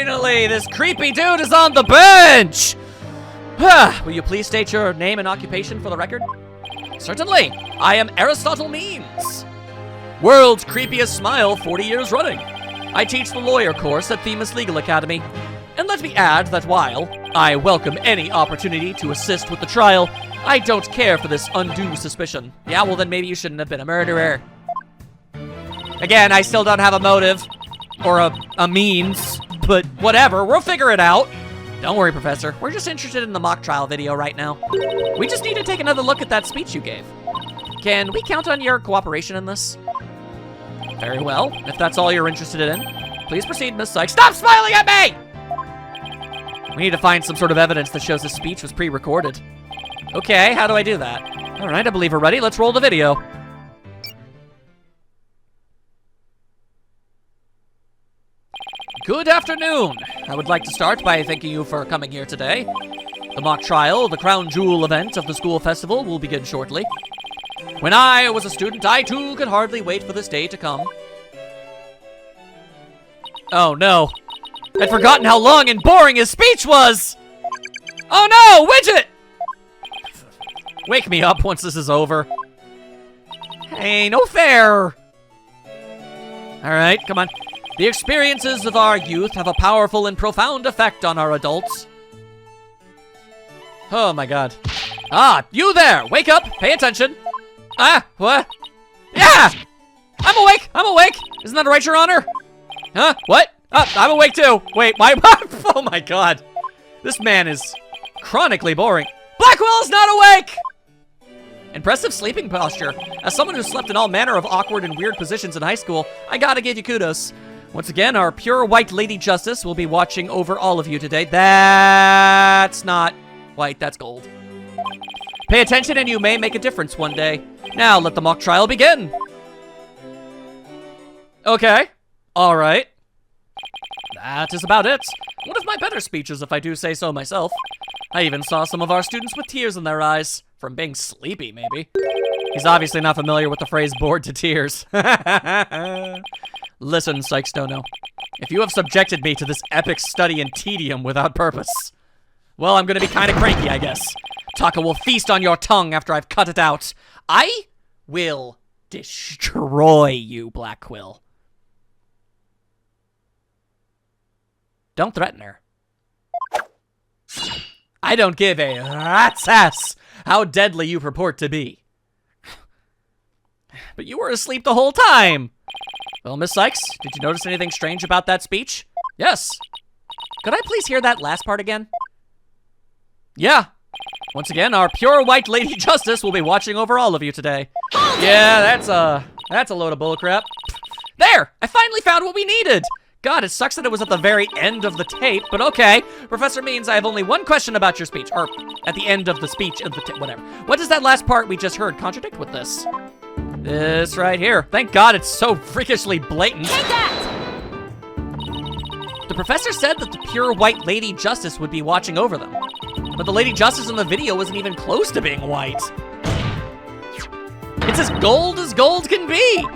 Finally, this creepy dude is on the bench! Will you please state your name and occupation for the record? Certainly. I am Aristotle Means. World's creepiest smile 40 years running. I teach the lawyer course at Themis Legal Academy. And let me add that while I welcome any opportunity to assist with the trial, I don't care for this undue suspicion. Yeah, well then maybe you shouldn't have been a murderer. Again, I still don't have a motive. Or a means. But whatever, we'll figure it out. Don't worry, Professor. We're just interested in the mock trial video right now. We just need to take another look at that speech you gave. Can we count on your cooperation in this? Very well. If that's all you're interested in, please proceed, Miss Sykes. Stop smiling at me! We need to find some sort of evidence that shows this speech was pre-recorded. Okay, how do I do that? All right, I believe we're ready. Let's roll the video. Good afternoon. I would like to start by thanking you for coming here today. The mock trial, the crown jewel event of the school festival, will begin shortly. When I was a student, I too could hardly wait for this day to come. Oh no. I'd forgotten how long and boring his speech was! Oh no, Widget! Wake me up once this is over. Hey, no fair! Alright, come on. The experiences of our youth have a powerful and profound effect on our adults. Oh my god. Ah, you there! Wake up! Pay attention! Ah, what? Yeah! I'm awake! I'm awake! Isn't that right, Your Honor? Huh? What? Ah, I'm awake too! Wait, my oh my god. This man is chronically boring. Blackwell is not awake! Impressive sleeping posture. As someone who slept in all manner of awkward and weird positions in high school, I gotta give you kudos. Once again, our pure white Lady Justice will be watching over all of you today. That's not white, that's gold. Pay attention and you may make a difference one day. Now, let the mock trial begin. Okay. All right. That is about it. One of my better speeches, if I do say so myself. I even saw some of our students with tears in their eyes. From being sleepy, maybe. He's obviously not familiar with the phrase bored to tears. Listen, Sykes Dono. If you have subjected me to this epic study in tedium without purpose, well, I'm gonna be kind of cranky, I guess. Taka will feast on your tongue after I've cut it out. I will destroy you, Black Quill. Don't threaten her. I don't give a rat's ass how deadly you purport to be. But you were asleep the whole time. Well, Miss Sykes, did you notice anything strange about that speech? Yes. Could I please hear that last part again? Yeah. Once again, our pure white Lady Justice will be watching over all of you today. Yeah, that's a load of bullcrap. There! I finally found what we needed! God, it sucks that it was at the very end of the tape, but okay. Professor Means, I have only one question about your speech. Or, at the end of the speech of the tape, whatever. What does that last part we just heard contradict with this? This right here. Thank God it's so freakishly blatant. Take that! The professor said that the pure white Lady Justice would be watching over them. But the Lady Justice in the video wasn't even close to being white. It's as gold can be.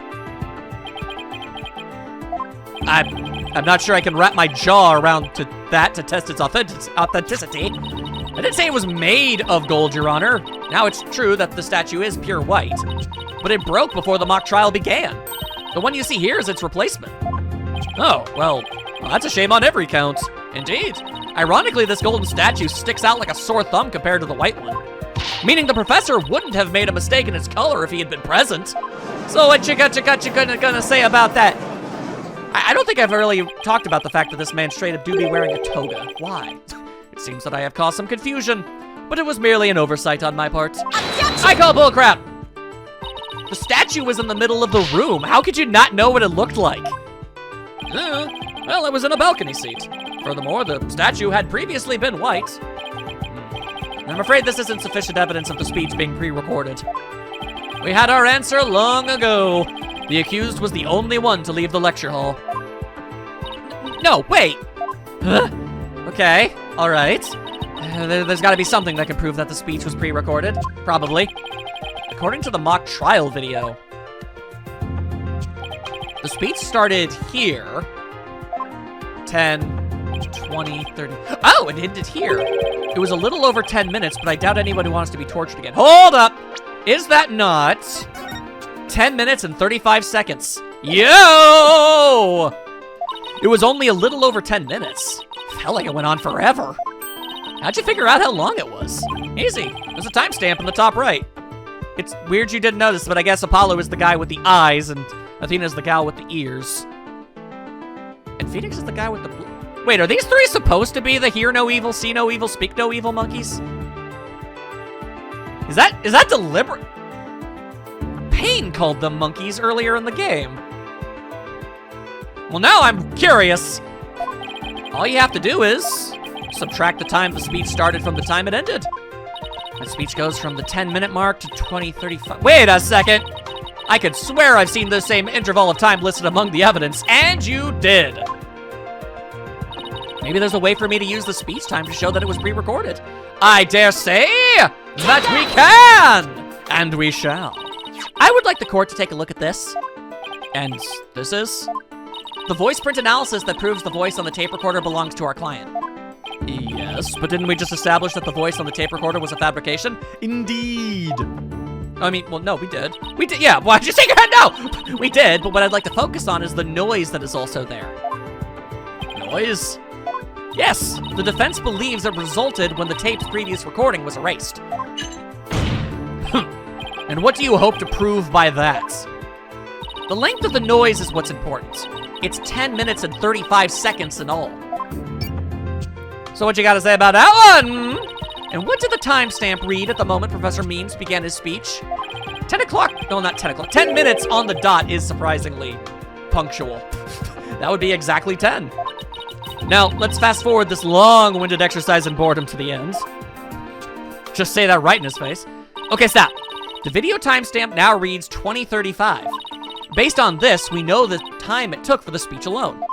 I'm not sure I can wrap my jaw around to that to test its authenticity. I didn't say it was made of gold, Your Honor. Now it's true that the statue is pure white, but it broke before the mock trial began. The one you see here is its replacement. Oh, well, that's a shame on every count. Indeed. Ironically, this golden statue sticks out like a sore thumb compared to the white one, meaning the professor wouldn't have made a mistake in its color if he had been present. So what you gonna say about that? I don't think I've really talked about the fact that this man straight up do be wearing a toga. Why? It seems that I have caused some confusion, but it was merely an oversight on my part. I call bullcrap! The statue was in the middle of the room. How could you not know what it looked like? Well, it was in a balcony seat. Furthermore, the statue had previously been white. I'm afraid this isn't sufficient evidence of the speech being pre-recorded. We had our answer long ago. The accused was the only one to leave the lecture hall. No, wait! Huh? Okay, alright. There's gotta be something that can prove that the speech was pre-recorded. Probably. According to the mock trial video, the speech started here. 10, 20, 30. Oh, it ended here. It was a little over 10 minutes, but I doubt anyone wants to be tortured again. Hold up. Is that not 10 minutes and 35 seconds? Yo! It was only a little over 10 minutes. Felt like it went on forever. How'd you figure out how long it was? Easy. There's a timestamp in the top right. It's weird you didn't notice, but I guess Apollo is the guy with the eyes, and Athena's the gal with the ears. And Phoenix is the guy with the blue. Wait, are these three supposed to be the hear no evil, see no evil, speak no evil monkeys? Is that deliberate? Payne called them monkeys earlier in the game. Well, now I'm curious. All you have to do is subtract the time the speech started from the time it ended. That speech goes from the 10-minute mark to 20:35. Wait a second. I could swear I've seen the same interval of time listed among the evidence, and you did. Maybe there's a way for me to use the speech time to show that it was pre-recorded. I dare say that we can, and we shall. I would like the court to take a look at this. And this is the voice print analysis that proves the voice on the tape recorder belongs to our client. Yes, but didn't we just establish that the voice on the tape recorder was a fabrication? Indeed. I mean, well, no, we did. We did, yeah, why'd you shake your head? No! We did, but what I'd like to focus on is the noise that is also there. Noise? Yes, the defense believes it resulted when the tape's previous recording was erased. And what do you hope to prove by that? The length of the noise is what's important. It's 10 minutes and 35 seconds in all. So what you gotta say about that one? And what did the timestamp read at the moment Professor Means began his speech? 10 o'clock, no, not 10 o'clock. 10 minutes on the dot is surprisingly punctual. That would be exactly 10. Now, let's fast forward this long-winded exercise in boredom to the end. Just say that right in his face. Okay, stop. The video timestamp now reads 20:35. Based on this, we know the time it took for the speech alone.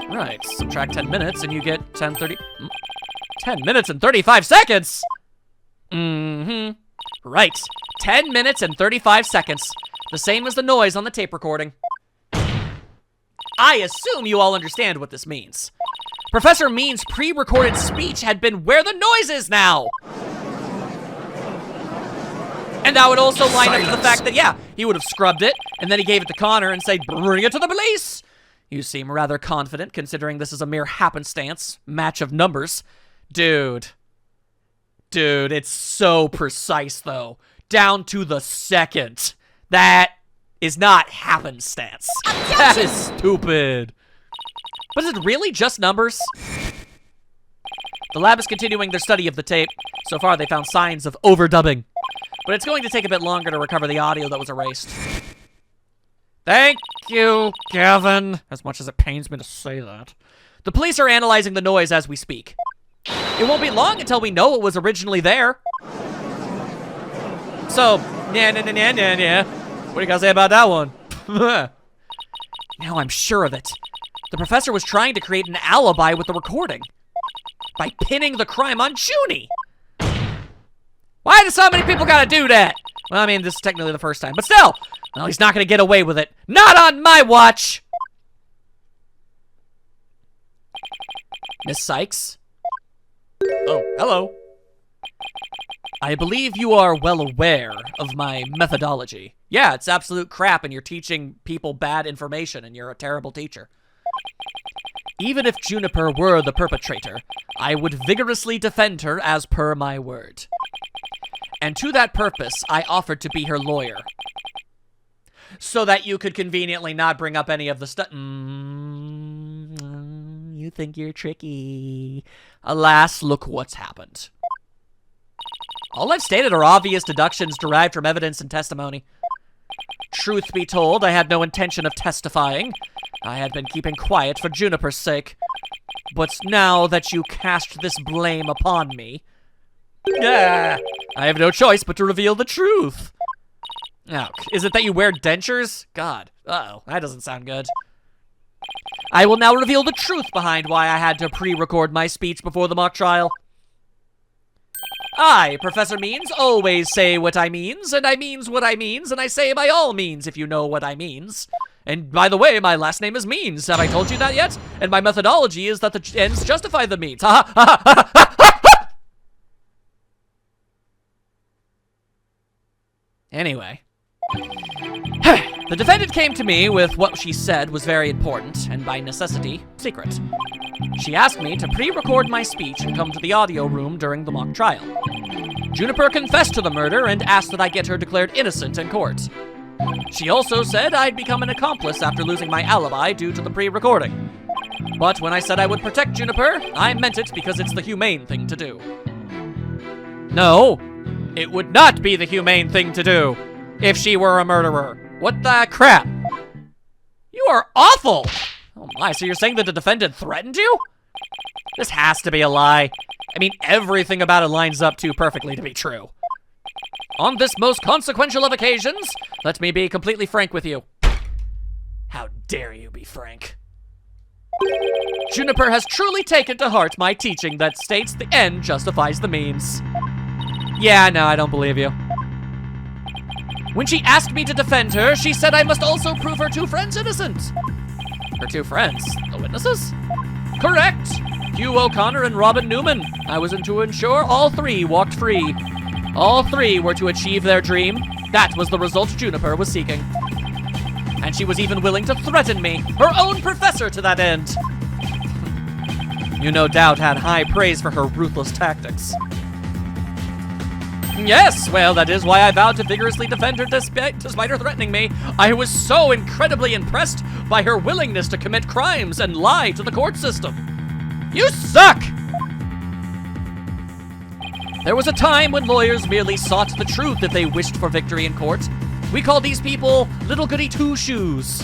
Right, subtract 10 minutes and you get 10 minutes and 35 seconds! Mm-hmm. Right, 10 minutes and 35 seconds. The same as the noise on the tape recording. I assume you all understand what this means. Professor Means' pre-recorded speech had been where the noise is now! And that would also line up to the fact that, yeah, he would have scrubbed it, and then he gave it to Connor and said, bring it to the police! You seem rather confident, considering this is a mere happenstance, match of numbers. Dude, it's so precise, though. Down to the second. That is not happenstance. That is stupid. But is it really just numbers? The lab is continuing their study of the tape. So far, they found signs of overdubbing. But it's going to take a bit longer to recover the audio that was erased. Thank you, Kevin. As much as it pains me to say that. The police are analyzing the noise as we speak. It won't be long until we know what was originally there. So, yeah. What do you guys say about that one? Now I'm sure of it. The professor was trying to create an alibi with the recording. By pinning the crime on Junie. Why do so many people gotta do that? Well, I mean, this is technically the first time, but still. Well, he's not gonna get away with it. Not on my watch! Miss Sykes? Oh, hello. I believe you are well aware of my methodology. Yeah, it's absolute crap and you're teaching people bad information and you're a terrible teacher. Even if Juniper were the perpetrator, I would vigorously defend her as per my word. And to that purpose, I offered to be her lawyer. So that you could conveniently not bring up any of the stuff. You think you're tricky. Alas, look what's happened. All I've stated are obvious deductions derived from evidence and testimony. Truth be told, I had no intention of testifying. I had been keeping quiet for Juniper's sake. But now that you cast this blame upon me, I have no choice but to reveal the truth. Oh, is it that you wear dentures? God. Uh-oh, that doesn't sound good. I will now reveal the truth behind why I had to pre-record my speech before the mock trial. I, Professor Means, always say what I means, and I means what I means, and I say by all means if you know what I means. And by the way, my last name is Means. Have I told you that yet? And my methodology is that the ends justify the means. Ha ha ha ha ha ha! Anyway. The defendant came to me with what she said was very important, and by necessity, secret. She asked me to pre-record my speech and come to the audio room during the mock trial. Juniper confessed to the murder and asked that I get her declared innocent in court. She also said I'd become an accomplice after losing my alibi due to the pre-recording. But when I said I would protect Juniper, I meant it because it's the humane thing to do. No, it would not be the humane thing to do if she were a murderer. What the crap? You are awful! Oh my, so you're saying that the defendant threatened you? This has to be a lie. I mean, everything about it lines up too perfectly to be true. On this most consequential of occasions, let me be completely frank with you. How dare you be frank? Juniper has truly taken to heart my teaching that states the end justifies the means. Yeah, no, I don't believe you. When she asked me to defend her, she said I must also prove her two friends innocent. Her two friends? The witnesses? Correct! Hugh O'Connor and Robin Newman. I was to ensure all three walked free. All three were to achieve their dream. That was the result Juniper was seeking. And she was even willing to threaten me, her own professor, to that end. You no doubt had high praise for her ruthless tactics. Yes, well, that is why I vowed to vigorously defend her despite her threatening me. I was so incredibly impressed by her willingness to commit crimes and lie to the court system. You suck! There was a time when lawyers merely sought the truth if they wished for victory in court. We call these people little goody two-shoes.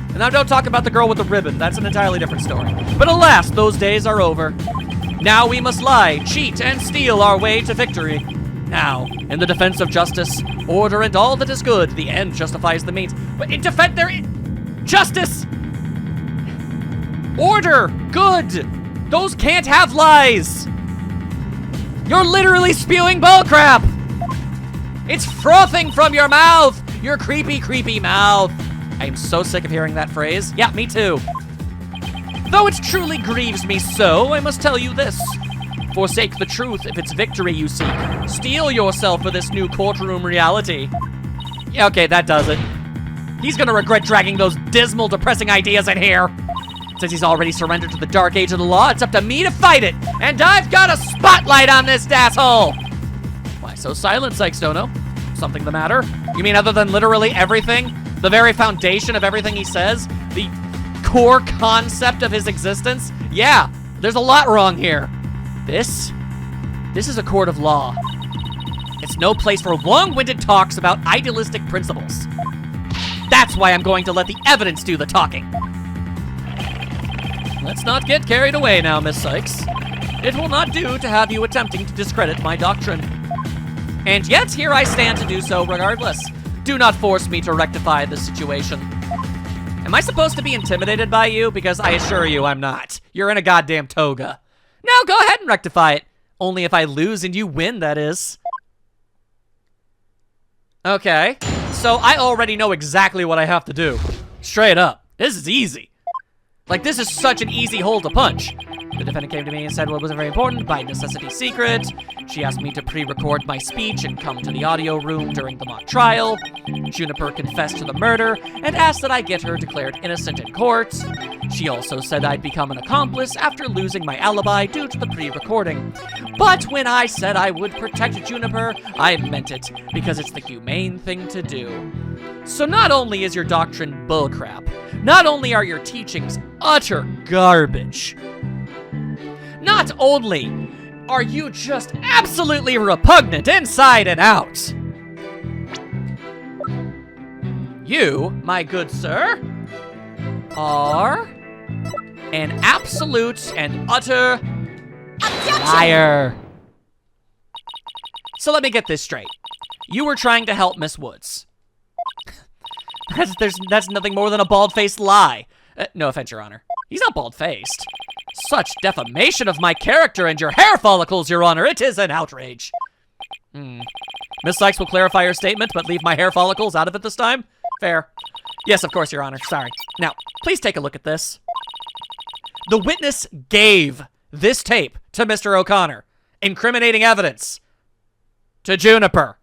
And now don't talk about the girl with the ribbon. That's an entirely different story. But alas, those days are over. Now we must lie, cheat, and steal our way to victory. Now, in the defense of justice, order, and all that is good, the end justifies the means. But in defense, justice! Order! Good! Those can't have lies! You're literally spewing bullcrap! It's frothing from your mouth! Your creepy, creepy mouth! I am so sick of hearing that phrase. Yeah, me too. Though it truly grieves me so, I must tell you this. Forsake the truth if it's victory you seek. Steel yourself for this new courtroom reality. Yeah, okay, that does it. He's gonna regret dragging those dismal, depressing ideas in here. Since he's already surrendered to the dark age of the law, it's up to me to fight it. And I've got a spotlight on this asshole. Why so silent, Sykes-Dono? Something the matter? You mean other than literally everything? The very foundation of everything he says? The core concept of his existence? Yeah, there's a lot wrong here. This is a court of law. It's no place for long-winded talks about idealistic principles. That's why I'm going to let the evidence do the talking. Let's not get carried away now, Miss Sykes. It will not do to have you attempting to discredit my doctrine. And yet, here I stand to do so regardless. Do not force me to rectify the situation. Am I supposed to be intimidated by you? Because I assure you I'm not. You're in a goddamn toga. No, go ahead and rectify it. Only if I lose and you win, that is. Okay, so I already know exactly what I have to do. Straight up. This is easy. Like, this is such an easy hole to punch. The defendant came to me and said what wasn't very important, by necessity secret. She asked me to pre-record my speech and come to the audio room during the mock trial. Juniper confessed to the murder and asked that I get her declared innocent in court. She also said I'd become an accomplice after losing my alibi due to the pre-recording. But when I said I would protect Juniper, I meant it, because it's the humane thing to do. So not only is your doctrine bullcrap, not only are your teachings utter garbage, not only are you just absolutely repugnant inside and out, you, my good sir, are an absolute and utter liar. So let me get this straight. You were trying to help Miss Woods. That's nothing more than a bald-faced lie. No offense, Your Honor. He's not bald-faced. Such defamation of my character and your hair follicles, Your Honor. It is an outrage. Miss Sykes will clarify her statement, but leave my hair follicles out of it this time? Fair. Yes, of course, Your Honor. Sorry. Now, please take a look at this. The witness gave this tape to Mr. O'Connor, incriminating evidence to Juniper.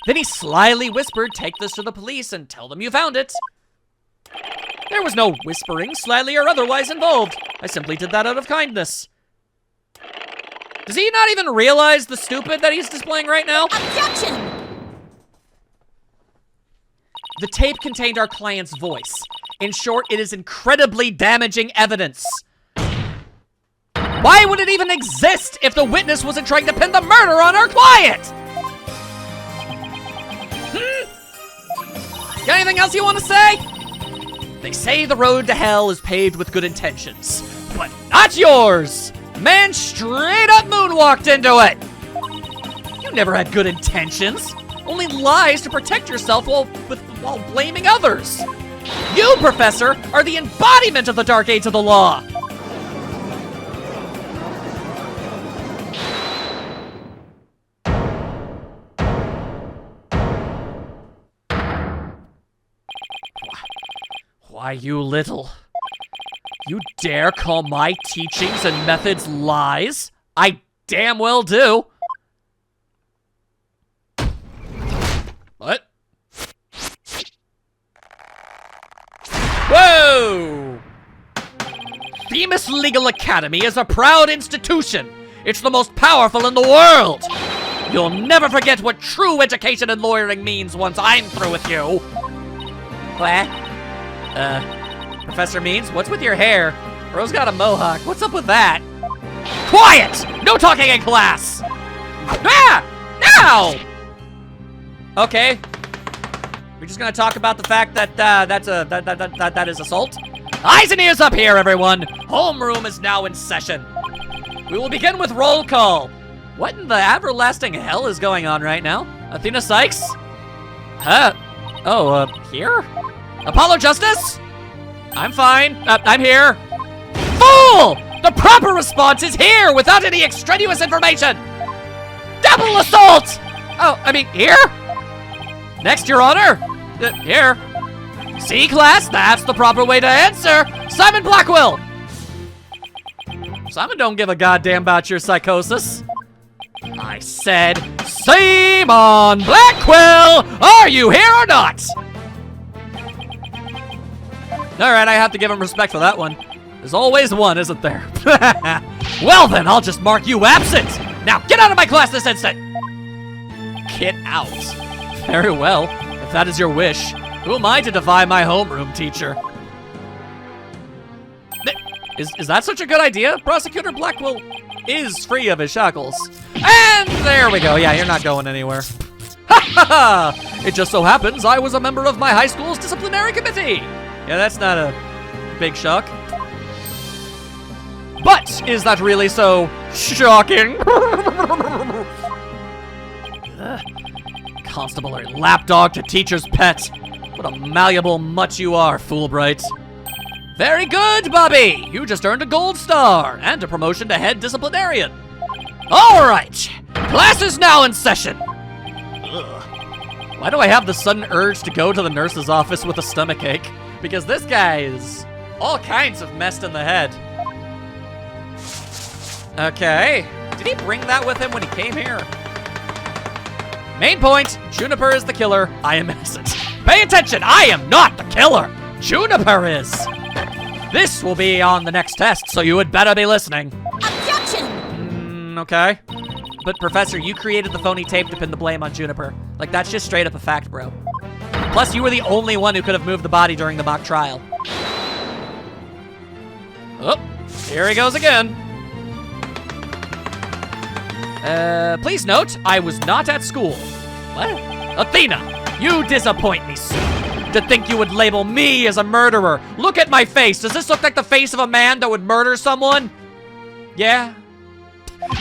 Then he slyly whispered, "Take this to the police and tell them you found it." There was no whispering, slyly or otherwise involved. I simply did that out of kindness. Does he not even realize the stupid that he's displaying right now? Objection! The tape contained our client's voice. In short, it is incredibly damaging evidence. Why would it even exist if the witness wasn't trying to pin the murder on our client? Got anything else you want to say? They say the road to hell is paved with good intentions, but not yours. Man straight up moonwalked into it. You never had good intentions. Only lies to protect yourself while blaming others. You, Professor, are the embodiment of the dark aids of the law. Why, you dare call my teachings and methods lies? I damn well do. What? Whoa! Themis Legal Academy is a proud institution. It's the most powerful in the world. You'll never forget what true education and lawyering means once I'm through with you. What? Professor Means, what's with your hair? Bro's got a mohawk. What's up with that? Quiet! No talking in class! Ah! Now! Okay. We're just gonna talk about the fact that, that is assault. Eyes and ears up here, everyone! Homeroom is now in session. We will begin with roll call. What in the everlasting hell is going on right now? Athena Sykes? Here? Apollo Justice? I'm fine. I'm here. Fool! The proper response is here without any extraneous information. Double assault! Oh, I mean, here? Next, Your Honor. Here. C class, that's the proper way to answer. Simon Blackwell. Simon don't give a goddamn about your psychosis. I said, Simon Blackwell, are you here or not? All right, I have to give him respect for that one. There's always one, isn't there? Well then, I'll just mark you absent. Now, get out of my class this instant. Get out. Very well, if that is your wish. Who am I to defy my homeroom teacher? Is that such a good idea? Prosecutor Blackwell is free of his shackles. And there we go. Yeah, you're not going anywhere. Ha ha ha! It just so happens I was a member of my high school's disciplinary committee. Yeah, that's not a big shock. But is that really so shocking? Constable or lapdog to teacher's pet. What a malleable mutt you are, Fulbright. Very good, Bobby. You just earned a gold star and a promotion to head disciplinarian. All right, class is now in session. Ugh. Why do I have the sudden urge to go to the nurse's office with a stomachache? Because this guy is all kinds of messed in the head. Okay, did he bring that with him when he came here? Main point, Juniper is the killer, I am innocent. Pay attention, I am not the killer. Juniper is. This will be on the next test, so you had better be listening. Objection! Okay. But Professor, you created the phony tape to pin the blame on Juniper. Like, that's just straight up a fact, bro. Plus, you were the only one who could have moved the body during the mock trial. Oh, here he goes again. Please note, I was not at school. What? Athena, you disappoint me, sir. To think you would label me as a murderer. Look at my face. Does this look like the face of a man that would murder someone? Yeah.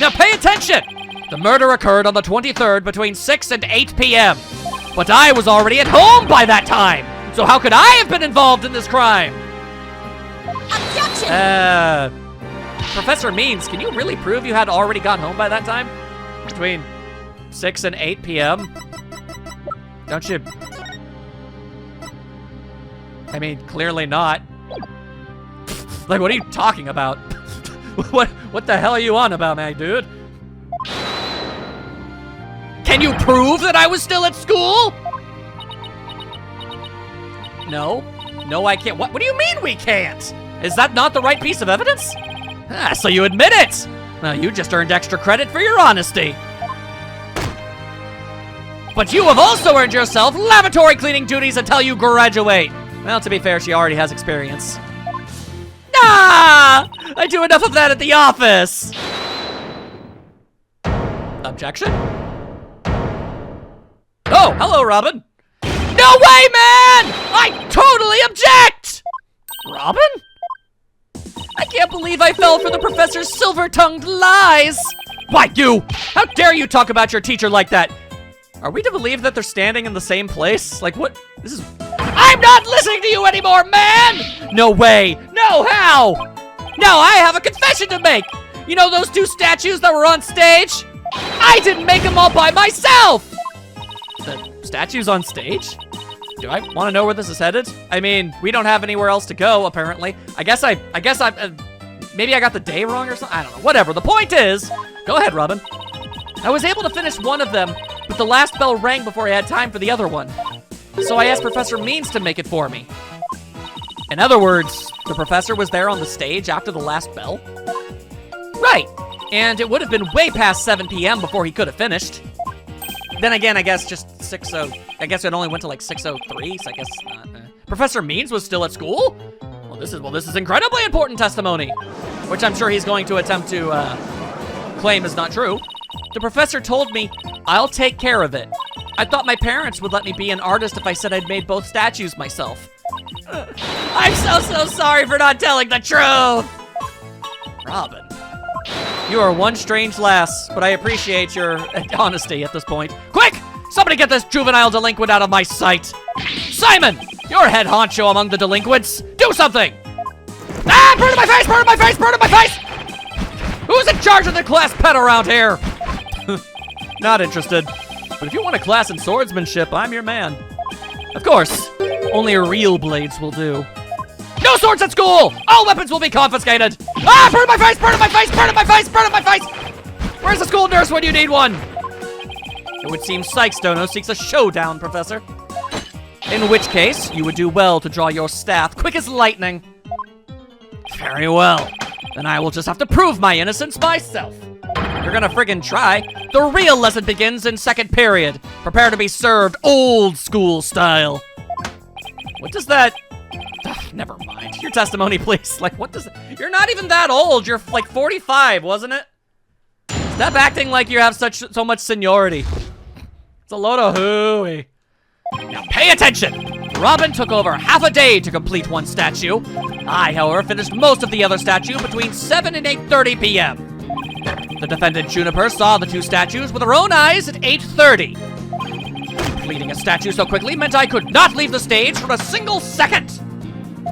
Now pay attention. The murder occurred on the 23rd between 6 and 8 p.m. But I was already at home by that time. So how could I have been involved in this crime? Objection! Professor Means, can you really prove you had already gone home by that time? Between 6 and 8 p.m.? Don't you... I mean, clearly not. Like, what are you talking about? What the hell are you on about, my dude? Can you prove that I was still at school? No. No, I can't. What do you mean we can't? Is that not the right piece of evidence? Ah, so you admit it. Well, you just earned extra credit for your honesty. But you have also earned yourself lavatory cleaning duties until you graduate. Well, to be fair, she already has experience. Ah! I do enough of that at the office. Objection? Oh, hello, Robin. No way, man! I totally object! Robin? I can't believe I fell for the professor's silver-tongued lies. Why, you? How dare you talk about your teacher like that? Are we to believe that they're standing in the same place? Like, what? This is... I'm not listening to you anymore, man! No way. No, how? No, I have a confession to make. You know those two statues that were on stage? I didn't make them all by myself! The statues on stage? Do I want to know where this is headed? I mean, we don't have anywhere else to go, apparently. I guess maybe I got the day wrong or something? I don't know. Whatever. The point is, go ahead, Robin. I was able to finish one of them, but the last bell rang before I had time for the other one. So I asked Professor Means to make it for me. In other words, the professor was there on the stage after the last bell? Right. And it would have been way past 7 p.m. before he could have finished. Then again, I guess just 6:00. I guess it only went to like 6:03, so I guess not. Professor Means was still at school? Well, this is incredibly important testimony, which I'm sure he's going to attempt to claim is not true. The professor told me, I'll take care of it. I thought my parents would let me be an artist if I said I'd made both statues myself. I'm so sorry for not telling the truth. Robin. You are one strange lass, but I appreciate your honesty at this point. Quick! Somebody get this juvenile delinquent out of my sight! Simon! You're head honcho among the delinquents! Do something! Ah! Burn in my face! Burn in my face! Burn in my face! Who's in charge of the class pet around here? Not interested. But if you want a class in swordsmanship, I'm your man. Of course, only real blades will do. No swords at school! All weapons will be confiscated! Ah! Burn in my face! Burn in my face! Burn in my face! Burn in my face! Where's the school nurse when you need one? It would seem Sykes-Dono seeks a showdown, Professor. In which case, you would do well to draw your staff quick as lightning. Very well. Then I will just have to prove my innocence myself. You're gonna friggin' try. The real lesson begins in second period. Prepare to be served old school style. What does that... Ugh, never mind. Your testimony, please. Like, what does... You're not even that old. You're like 45, wasn't it? Stop acting like you have so much seniority. It's a load of hooey. Now pay attention. Robin took over half a day to complete one statue. I, however, finished most of the other statue between 7 and 8:30 p.m. The defendant, Juniper, saw the two statues with her own eyes at 8:30. Completing a statue so quickly meant I could not leave the stage for a single second.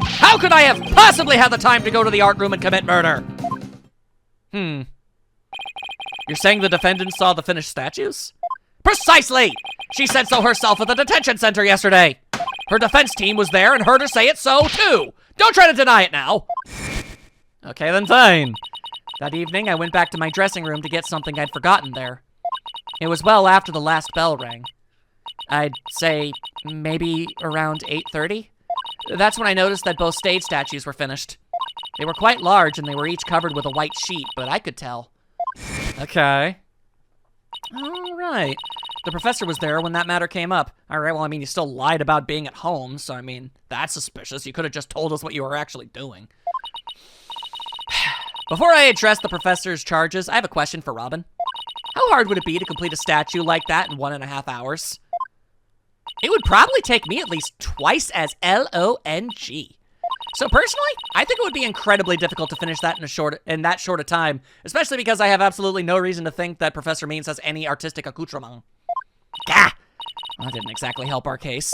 How could I have possibly had the time to go to the art room and commit murder? You're saying the defendant saw the finished statues? Precisely! She said so herself at the detention center yesterday. Her defense team was there and heard her say it so, too. Don't try to deny it now. Okay, then fine. That evening, I went back to my dressing room to get something I'd forgotten there. It was well after the last bell rang. I'd say maybe around 8:30. That's when I noticed that both stage statues were finished. They were quite large and they were each covered with a white sheet, but I could tell. Okay. All right. The professor was there when that matter came up. All right, well, I mean, you still lied about being at home, so I mean, that's suspicious. You could have just told us what you were actually doing. Before I address the professor's charges, I have a question for Robin. How hard would it be to complete a statue like that in 1.5 hours? It would probably take me at least twice as long. So personally, I think it would be incredibly difficult to finish that in that short a time, especially because I have absolutely no reason to think that Professor Means has any artistic accoutrement. Gah! Well, that didn't exactly help our case.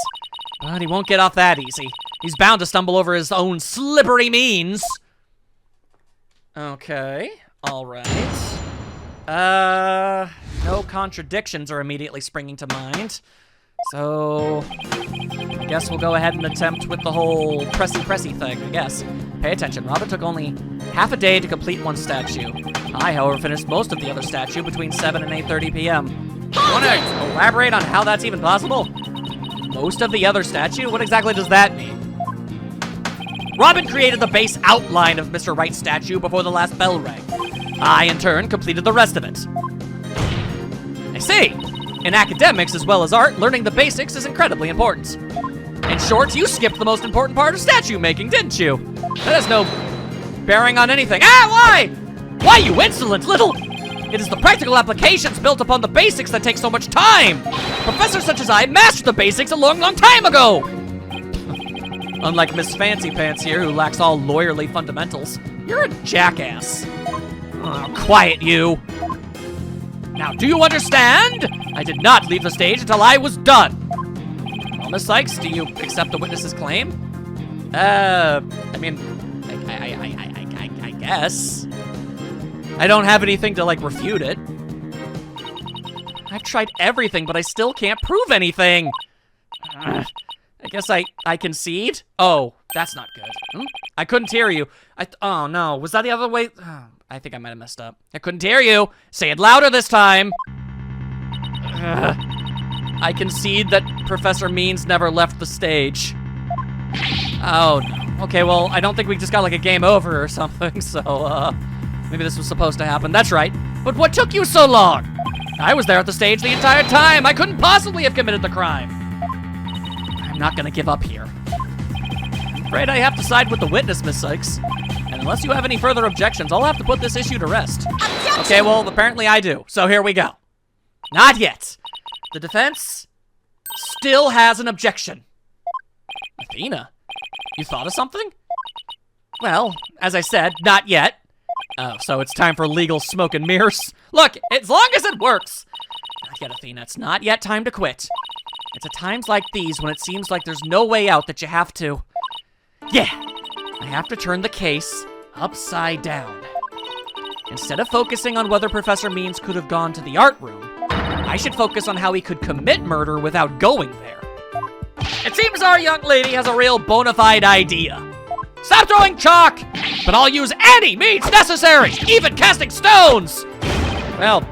But he won't get off that easy. He's bound to stumble over his own slippery means. Okay, all right. No contradictions are immediately springing to mind. So, I guess we'll go ahead and attempt with the whole pressy thing, I guess. Pay attention, Robert took only half a day to complete one statue. I, however, finished most of the other statue between 7 and 8:30 p.m. Want to elaborate on how that's even possible? Most of the other statue? What exactly does that mean? Robin created the base outline of Mr. Wright's statue before the last bell rang. I, in turn, completed the rest of it. I see. In academics as well as art, learning the basics is incredibly important. In short, you skipped the most important part of statue making, didn't you? That has no bearing on anything. Ah, why? Why, you insolent little... It is the practical applications built upon the basics that take so much time. Professors such as I mastered the basics a long, long time ago. Unlike Miss Fancy Pants here, who lacks all lawyerly fundamentals. You're a jackass. Oh, quiet, you. Now, do you understand? I did not leave the stage until I was done. Well, Miss Sykes, do you accept the witness's claim? I mean, I guess. I don't have anything to, like, refute it. I've tried everything, but I still can't prove anything. I guess I concede? Oh, that's not good. I couldn't hear you. Oh, no. Was that the other way? Oh, I think I might have messed up. I couldn't hear you. Say it louder this time. I concede that Professor Means never left the stage. Oh, no. Okay, well, I don't think we just got, like, a game over or something, so, maybe this was supposed to happen. That's right. But what took you so long? I was there at the stage the entire time. I couldn't possibly have committed the crime. I'm not gonna give up here. I'm afraid I have to side with the witness, Miss Sykes. And unless you have any further objections, I'll have to put this issue to rest. Objection! Okay, well, apparently I do. So here we go. Not yet. The defense still has an objection. Athena, you thought of something? Well, as I said, not yet. Oh, so it's time for legal smoke and mirrors? Look, as long as it works. Not yet, Athena. It's not yet time to quit. It's at times like these when it seems like there's no way out that you have to... Yeah, I have to turn the case upside down. Instead of focusing on whether Professor Means could have gone to the art room, I should focus on how he could commit murder without going there. It seems our young lady has a real bona fide idea. Stop throwing chalk! But I'll use any means necessary, even casting stones! Well,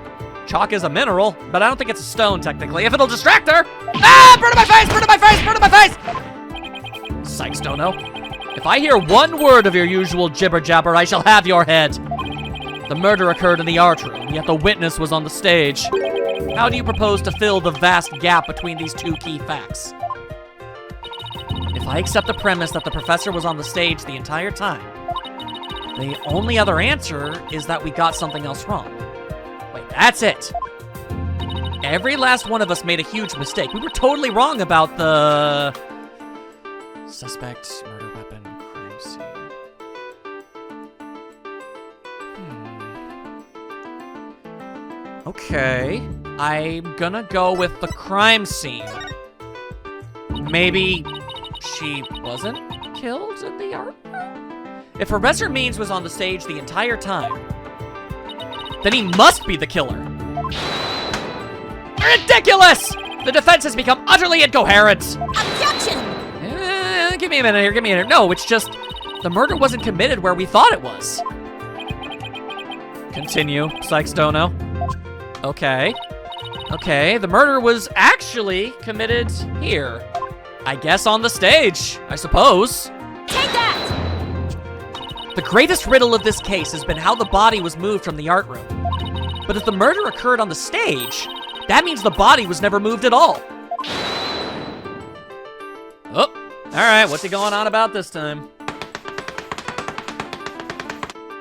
chalk is a mineral, but I don't think it's a stone, technically, if it'll distract her! Ah! Burn in my face! Burn in my face! Burn in my face! Sykes, Dono. If I hear one word of your usual jibber-jabber, I shall have your head. The murder occurred in the art room, yet the witness was on the stage. How do you propose to fill the vast gap between these two key facts? If I accept the premise that the professor was on the stage the entire time, the only other answer is that we got something else wrong. Wait, that's it. Every last one of us made a huge mistake. We were totally wrong about the... Suspect, murder weapon, crime scene. Okay, I'm gonna go with the crime scene. Maybe she wasn't killed in the art room? If Professor Means was on the stage the entire time, then he must be the killer. Ridiculous! The defense has become utterly incoherent. Objection! Give me a minute here, give me a minute. No, it's just, the murder wasn't committed where we thought it was. Continue, Sykes Dono. Okay. Okay, the murder was actually committed here. I guess on the stage, I suppose. Take that! The greatest riddle of this case has been how the body was moved from the art room. But if the murder occurred on the stage, that means the body was never moved at all. Oh, all right, what's he going on about this time?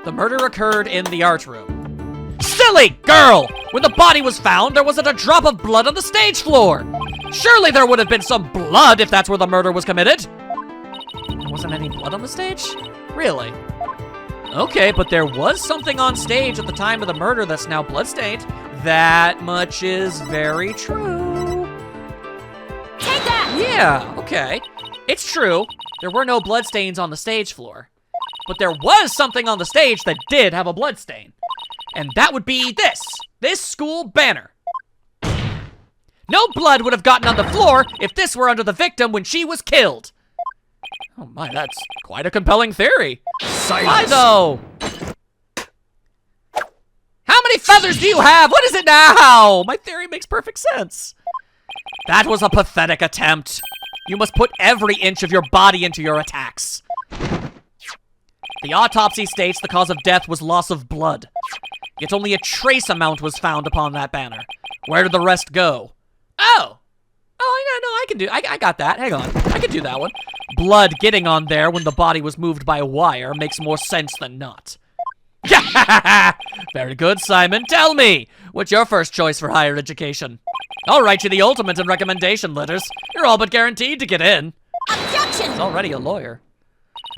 The murder occurred in the art room. Silly girl! When the body was found, there wasn't a drop of blood on the stage floor. Surely there would have been some blood if that's where the murder was committed. There wasn't any blood on the stage? Really? Okay, but there was something on stage at the time of the murder that's now bloodstained. That much is very true. Take that! Yeah, okay. It's true. There were no bloodstains on the stage floor. But there was something on the stage that did have a bloodstain. And that would be this school banner. No blood would have gotten on the floor if this were under the victim when she was killed. Oh my, that's quite a compelling theory. Silence. Why though? How many feathers do you have? What is it now? My theory makes perfect sense. That was a pathetic attempt. You must put every inch of your body into your attacks. The autopsy states the cause of death was loss of blood. Yet only a trace amount was found upon that banner. Where did the rest go? Oh, yeah, no, I can do, I got that. Hang on, I can do that one. Blood getting on there when the body was moved by a wire makes more sense than not. Very good, Simon. Tell me, what's your first choice for higher education? I'll write you the ultimate in recommendation letters. You're all but guaranteed to get in. Objection! He's already a lawyer.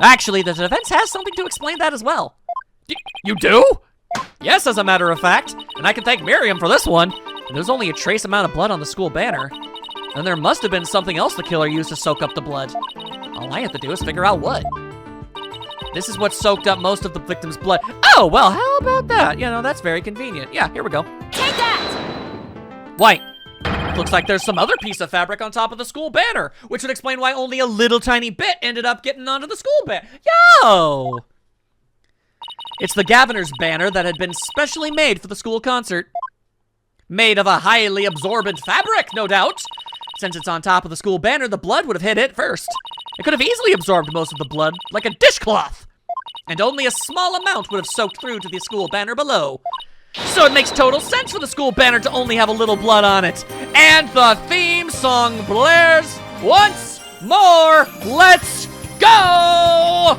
Actually, the defense has something to explain that as well. You do? Yes, as a matter of fact. And I can thank Miriam for this one. There's only a trace amount of blood on the school banner. And there must have been something else the killer used to soak up the blood. All I have to do is figure out what. This is what soaked up most of the victim's blood. Oh, well, how about that? You know, that's very convenient. Yeah, here we go. Take that! White. Looks like there's some other piece of fabric on top of the school banner, which would explain why only a little tiny bit ended up getting onto the school banner. Yo! It's the Governor's banner that had been specially made for the school concert. Made of a highly absorbent fabric, no doubt. Since it's on top of the school banner, the blood would have hit it first. It could have easily absorbed most of the blood, like a dishcloth. And only a small amount would have soaked through to the school banner below. So it makes total sense for the school banner to only have a little blood on it. And the theme song blares once more. Let's go!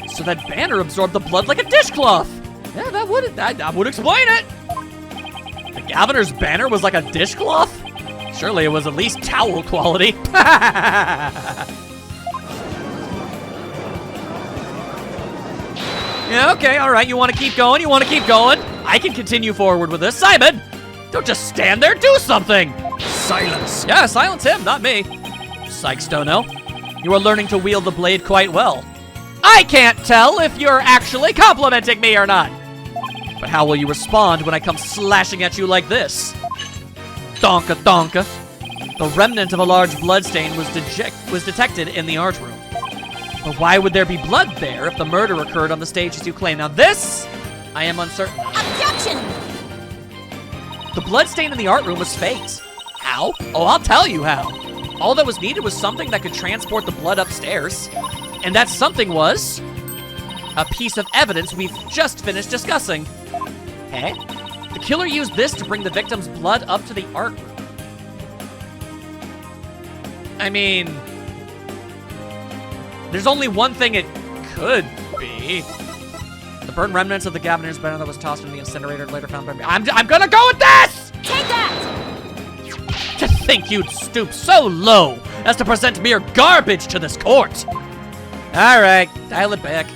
So that banner absorbed the blood like a dishcloth. Yeah, that would explain it. The Governor's banner was like a dishcloth? Surely it was at least towel quality. Yeah, okay, all right, you want to keep going? I can continue forward with this. Simon, don't just stand there, do something. Silence. Yeah, silence him, not me. Sykes, Stono. You are learning to wield the blade quite well. I can't tell if you're actually complimenting me or not. But how will you respond when I come slashing at you like this? Donka donka. The remnant of a large bloodstain was detected in the art room. But why would there be blood there if the murder occurred on the stage as you claim? Now this, I am uncertain of. Objection! The bloodstain in the art room was faked. How? Oh, I'll tell you how. All that was needed was something that could transport the blood upstairs. And that something was a piece of evidence we've just finished discussing. Eh? The killer used this to bring the victim's blood up to the art room. I mean, there's only one thing it could be. The burned remnants of the Governor's banner that was tossed in the incinerator later found by me. I'm gonna go with this! Take that! To think you'd stoop so low as to present mere garbage to this court. All right, dial it back.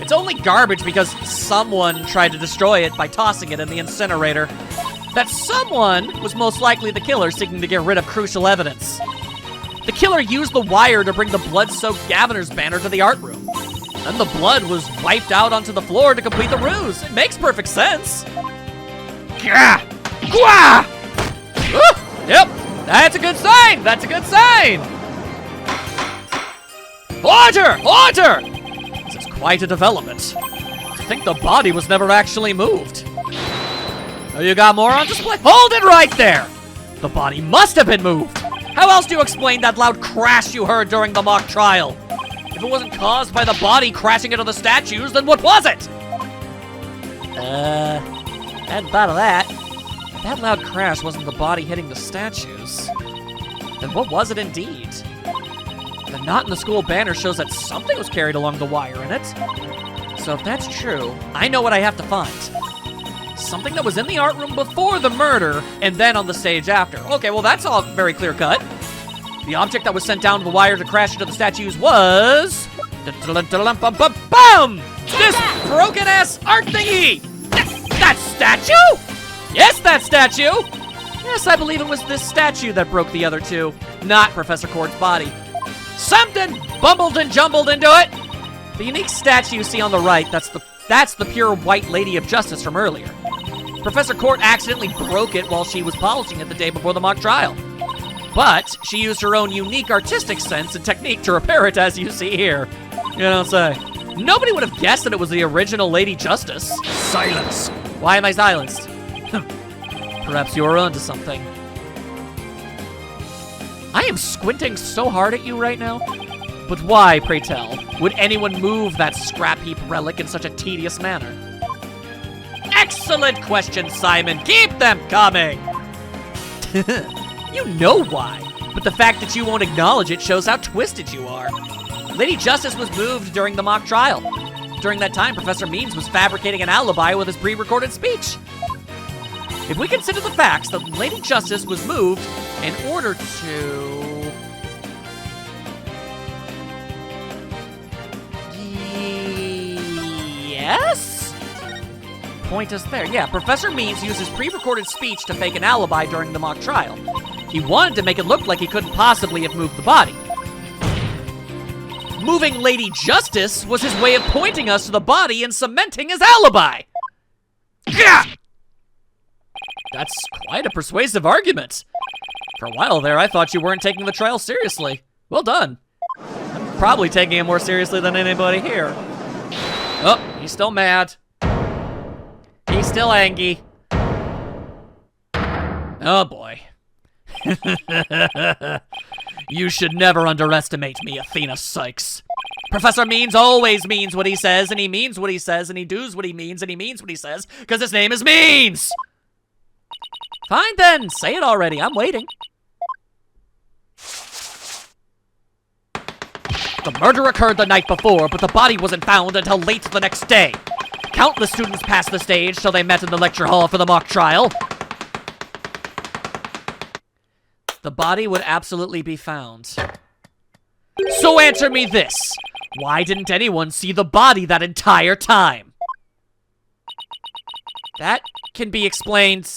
It's only garbage because someone tried to destroy it by tossing it in the incinerator. That someone was most likely the killer seeking to get rid of crucial evidence. The killer used the wire to bring the blood-soaked Governor's banner to the art room. Then the blood was wiped out onto the floor to complete the ruse. It makes perfect sense. Gah! Gah! Yep, that's a good sign. That's a good sign. Order! Order! This is quite a development. To think the body was never actually moved. Oh, you got more on display? Hold it right there! The body must have been moved. How else do you explain that loud crash you heard during the mock trial? If it wasn't caused by the body crashing into the statues, then what was it? Hadn't thought of that. If that loud crash wasn't the body hitting the statues, then what was it indeed? The knot in the school banner shows that something was carried along the wire in it. So if that's true, I know what I have to find. Something that was in the art room before the murder, and then on the stage after. Okay, well that's all very clear cut. The object that was sent down the wire to crash into the statues was... Boom! This broken-ass art thingy! That statue? Yes, that statue! Yes, I believe it was this statue that broke the other two, not Professor Cord's body. Something bumbled and jumbled into it! The unique statue you see on the right, that's the pure white lady of justice from earlier. Professor Court accidentally broke it while she was polishing it the day before the mock trial. But she used her own unique artistic sense and technique to repair it, as you see here. You don't say. Nobody would have guessed that it was the original Lady Justice. Silence. Why am I silenced? Perhaps you are onto something. I am squinting so hard at you right now. But why, pray tell, would anyone move that scrap heap relic in such a tedious manner? Excellent question, Simon. Keep them coming. You know why, but the fact that you won't acknowledge it shows how twisted you are. Lady Justice was moved during the mock trial. During that time, Professor Means was fabricating an alibi with his pre-recorded speech. If we consider the facts that Lady Justice was moved in order to... Yes? Point is there. Yeah, Professor Means used his pre-recorded speech to fake an alibi during the mock trial. He wanted to make it look like he couldn't possibly have moved the body. Moving Lady Justice was his way of pointing us to the body and cementing his alibi. Gah! That's quite a persuasive argument. For a while there, I thought you weren't taking the trial seriously. Well done. I'm probably taking it more seriously than anybody here. Oh, he's still mad. He's still angry. Oh boy. You should never underestimate me, Athena Sykes. Professor Means always means what he says, and he means what he says, and he does what he means, and he means what he says, because his name is Means! Fine then, say it already, I'm waiting. The murder occurred the night before, but the body wasn't found until late the next day. Countless students passed the stage till they met in the lecture hall for the mock trial. The body would absolutely be found. So answer me this. Why didn't anyone see the body that entire time? That can be explained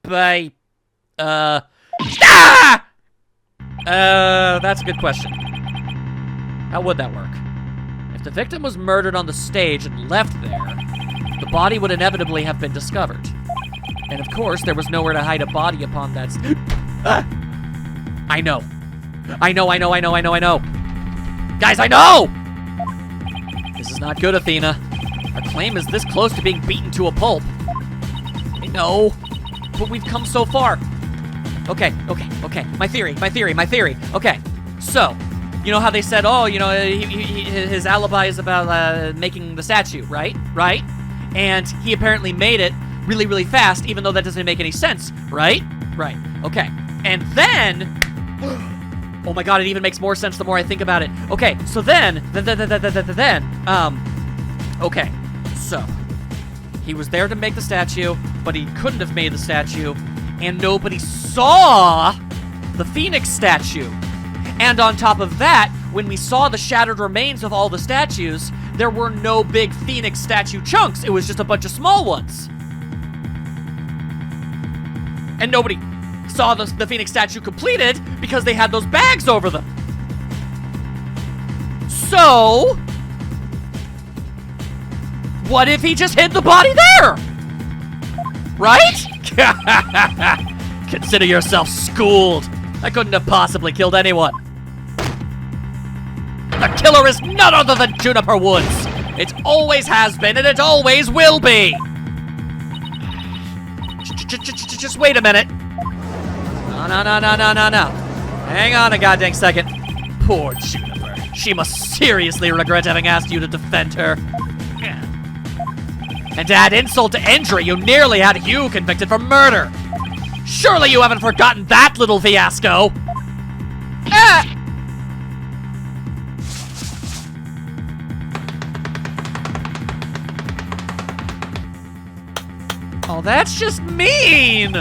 by, that's a good question. How would that work? If the victim was murdered on the stage and left there, the body would inevitably have been discovered. And of course, there was nowhere to hide a body upon that I know. I know. Guys, I know! This is not good, Athena. Our claim is this close to being beaten to a pulp. I know, but we've come so far. Okay. My theory. Okay, so, you know how they said, oh, you know, his alibi is about making the statue, right? Right? And he apparently made it really, really fast, even though that doesn't make any sense, right? Right, okay. And then... Oh my god, it even makes more sense the more I think about it. Okay, so okay, so he was there to make the statue, but he couldn't have made the statue, and nobody saw the Phoenix statue. And on top of that, when we saw the shattered remains of all the statues, there were no big Phoenix statue chunks. It was just a bunch of small ones. And nobody saw the Phoenix statue completed because they had those bags over them. So, what if he just hid the body there? Right? Consider yourself schooled. I couldn't have possibly killed anyone. The killer is none other than Juniper Woods. It always has been and it always will be. Just wait a minute. No. Hang on a goddamn second. Poor Juniper. She must seriously regret having asked you to defend her. And to add insult to injury, you nearly had Hugh convicted for murder. Surely you haven't forgotten that little fiasco. Oh, that's just mean.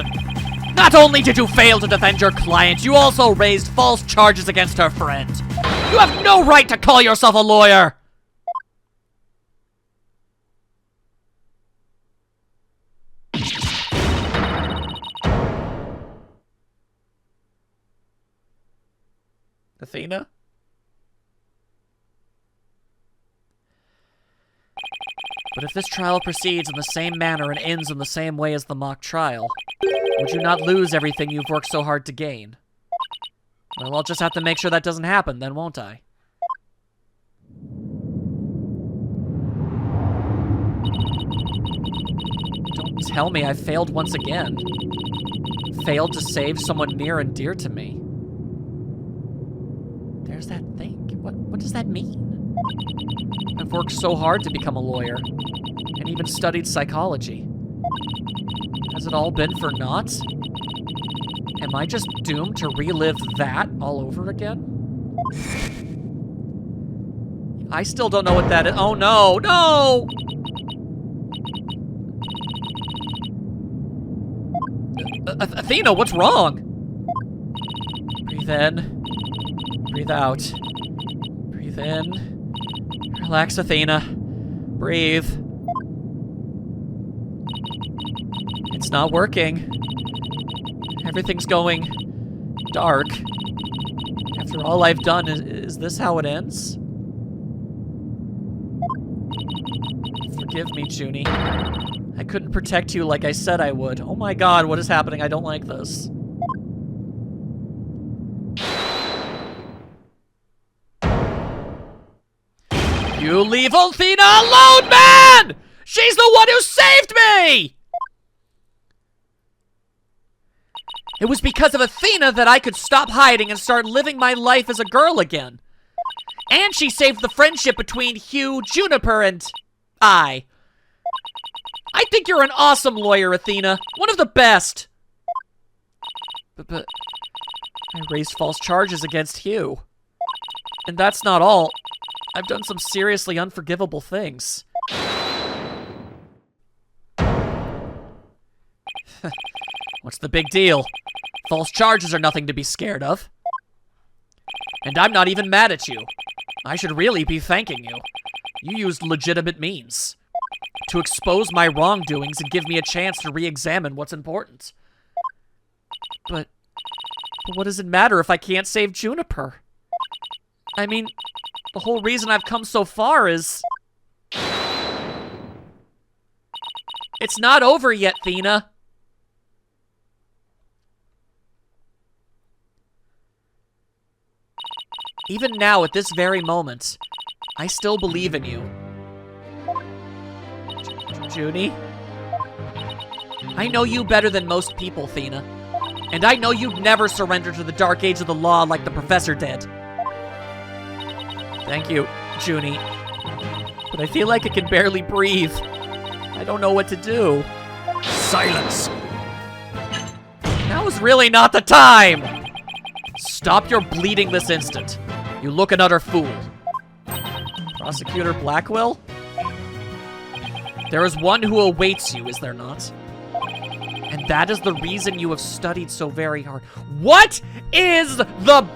Not only did you fail to defend your client, you also raised false charges against her friend. You have no right to call yourself a lawyer! But if this trial proceeds in the same manner and ends in the same way as the mock trial, would you not lose everything you've worked so hard to gain? Well, I'll just have to make sure that doesn't happen then, won't I? Don't tell me I failed once again. Failed to save someone near and dear to me. There's that thing. What does that mean? I've worked so hard to become a lawyer, and even studied psychology. Has it all been for naught? Am I just doomed to relive that all over again? I still don't know what that is. Oh no, no! Athena, what's wrong? Breathe in. Breathe out. Breathe in. Relax, Athena. Breathe. It's not working. Everything's going dark. After all I've done, is this how it ends? Forgive me, Junie. I couldn't protect you like I said I would. Oh my god, what is happening? I don't like this. You leave Athena alone, man! She's the one who saved me! It was because of Athena that I could stop hiding and start living my life as a girl again. And she saved the friendship between Hugh, Juniper, and I. I think you're an awesome lawyer, Athena. One of the best. But I raised false charges against Hugh. And that's not all. I've done some seriously unforgivable things. What's the big deal? False charges are nothing to be scared of. And I'm not even mad at you. I should really be thanking you. You used legitimate means to expose my wrongdoings and give me a chance to re-examine what's important. But what does it matter if I can't save Juniper? I mean, the whole reason I've come so far is... It's not over yet, Athena. Even now, at this very moment, I still believe in you. Junie? I know you better than most people, Athena. And I know you'd never surrender to the dark age of the law like the professor did. Thank you, Junie. But I feel like I can barely breathe. I don't know what to do. Silence! Now is really not the time! Stop your bleeding this instant. You look an utter fool. Prosecutor Blackwell? There is one who awaits you, is there not? And that is the reason you have studied so very hard. What is the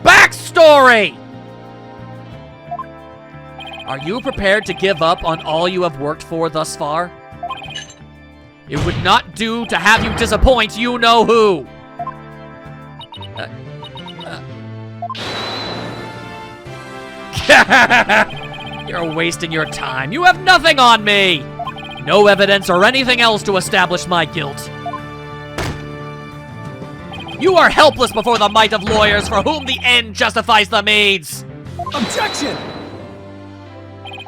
backstory? Are you prepared to give up on all you have worked for thus far? It would not do to have you disappoint you-know-who. You're wasting your time. You have nothing on me. No evidence or anything else to establish my guilt. You are helpless before the might of lawyers for whom the end justifies the means. Objection!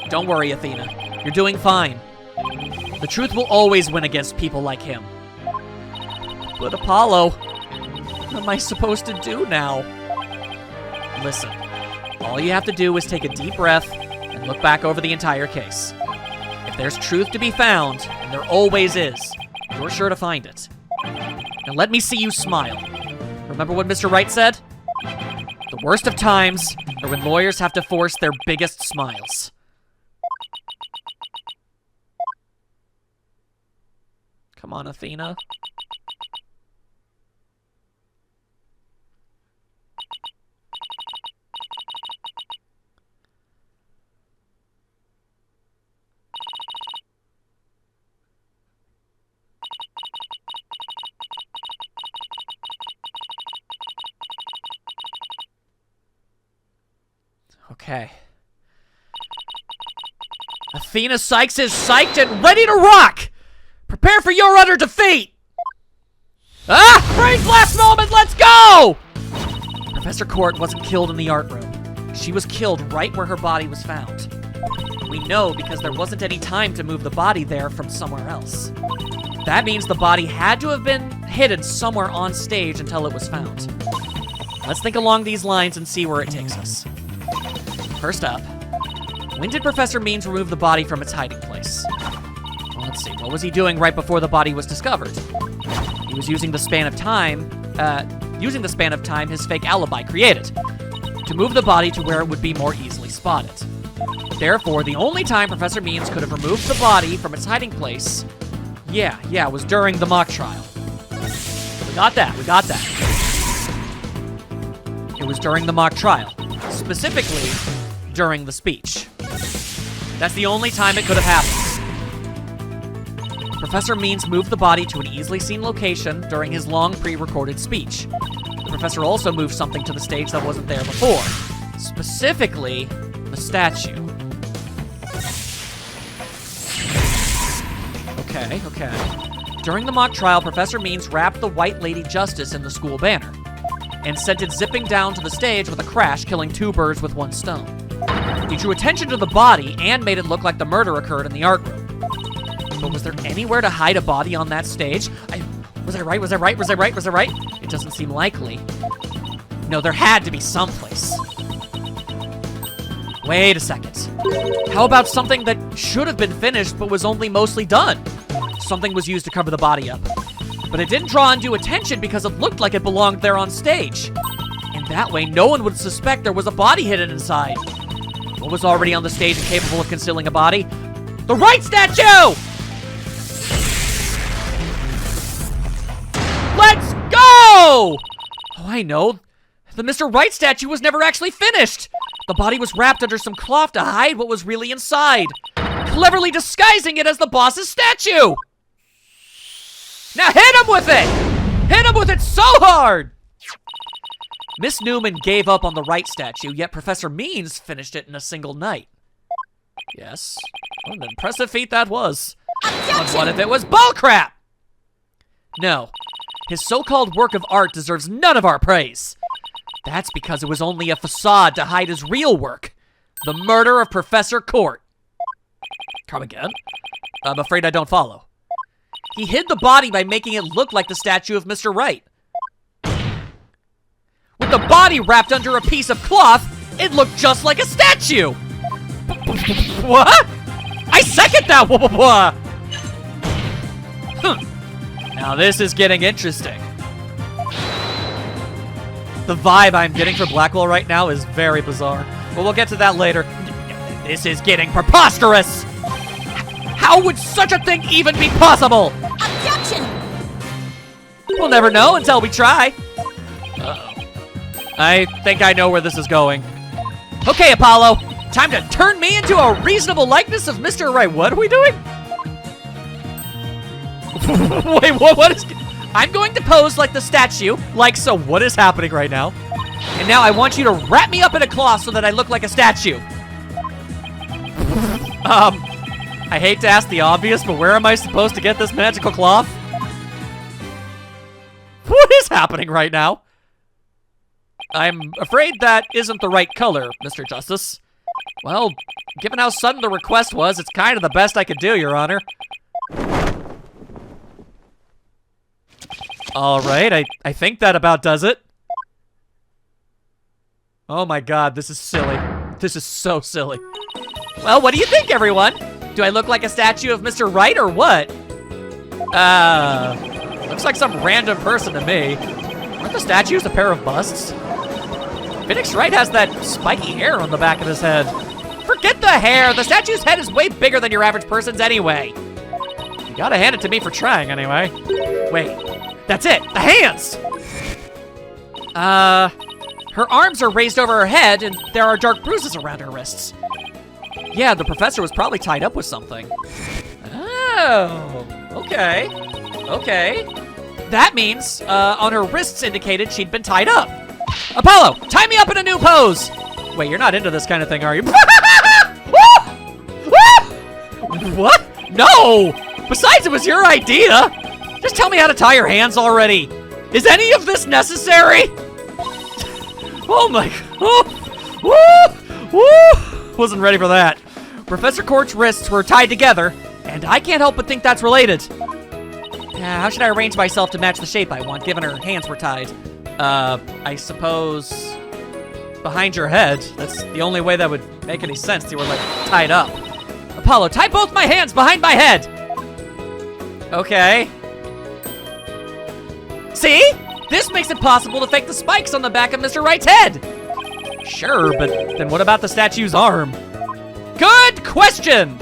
Don't worry, Athena. You're doing fine. The truth will always win against people like him. But Apollo, what am I supposed to do now? Listen, all you have to do is take a deep breath and look back over the entire case. If there's truth to be found, and there always is, you're sure to find it. Now let me see you smile. Remember what Mr. Wright said? The worst of times are when lawyers have to force their biggest smiles. Come on, Athena. Okay. Athena Sykes is psyched and ready to rock! Prepare for your utter defeat! Ah! Brain's last moment, let's go! Professor Court wasn't killed in the art room. She was killed right where her body was found. We know because there wasn't any time to move the body there from somewhere else. That means the body had to have been hidden somewhere on stage until it was found. Let's think along these lines and see where it takes us. First up, when did Professor Means remove the body from its hiding place? Well, let's see, what was he doing right before the body was discovered? He was using the span of time his fake alibi created to move the body to where it would be more easily spotted. Therefore, the only time Professor Means could have removed the body from its hiding place, was during the mock trial. We got that. It was during the mock trial, specifically during the speech. That's the only time it could have happened. Professor Means moved the body to an easily seen location during his long pre-recorded speech. The professor also moved something to the stage that wasn't there before, specifically the statue. Okay. During the mock trial, Professor Means wrapped the White Lady Justice in the school banner and sent it zipping down to the stage with a crash, killing 2 birds with 1 stone. He drew attention to the body and made it look like the murder occurred in the art room. But was there anywhere to hide a body on that stage? Was I right? It doesn't seem likely. No, there had to be someplace. Wait a second. How about something that should have been finished but was only mostly done? Something was used to cover the body up. But it didn't draw undue attention because it looked like it belonged there on stage. And that way, no one would suspect there was a body hidden inside. What was already on the stage and capable of concealing a body? The Wright statue! Let's go! Oh, I know. The Mr. Wright statue was never actually finished. The body was wrapped under some cloth to hide what was really inside, cleverly disguising it as the boss's statue. Now hit him with it! Hit him with it so hard! Miss Newman gave up on the Wright statue, yet Professor Means finished it in a single night. Yes, what an impressive feat that was. But what if it was bullcrap? No, his so-called work of art deserves none of our praise. That's because it was only a facade to hide his real work, the murder of Professor Court. Come again? I'm afraid I don't follow. He hid the body by making it look like the statue of Mr. Wright. With the body wrapped under a piece of cloth, it looked just like a statue. What? I second that. Now this is getting interesting. The vibe I'm getting for Blackwell right now is very bizarre, but we'll get to that later. This is getting preposterous! How would such a thing even be possible? Objection! We'll never know until we try. Uh-oh. I think I know where this is going. Okay, Apollo, time to turn me into a reasonable likeness of Mr. Wright. What are we doing? Wait, what is... I'm going to pose like the statue, like so. What is happening right now? And now I want you to wrap me up in a cloth so that I look like a statue. I hate to ask the obvious, but where am I supposed to get this magical cloth? What is happening right now? I'm afraid that isn't the right color, Mr. Justice. Well, given how sudden the request was, it's kind of the best I could do, Your Honor. All right, I think that about does it. Oh my god, this is silly. This is so silly. Well, what do you think, everyone? Do I look like a statue of Mr. Wright or what? Looks like some random person to me. Aren't the statues a pair of busts? Phoenix Wright has that spiky hair on the back of his head. Forget the hair! The statue's head is way bigger than your average person's anyway. You gotta hand it to me for trying anyway. Wait. That's it! The hands! Her arms are raised over her head, and there are dark bruises around her wrists. Yeah, the professor was probably tied up with something. Oh, okay. Okay. That means, on her wrists indicated she'd been tied up. Apollo, tie me up in a new pose! Wait, you're not into this kind of thing, are you? What? No! Besides, it was your idea! Just tell me how to tie your hands already! Is any of this necessary? Oh my god. Woo! Woo! Wasn't ready for that. Professor Court's wrists were tied together, and I can't help but think that's related. How should I arrange myself to match the shape I want, given her hands were tied? I suppose behind your head. That's the only way that would make any sense. They were, like, tied up. Apollo, tie both my hands behind my head! Okay. See? This makes it possible to fake the spikes on the back of Mr. Wright's head! Sure, but then what about the statue's arm? Good question!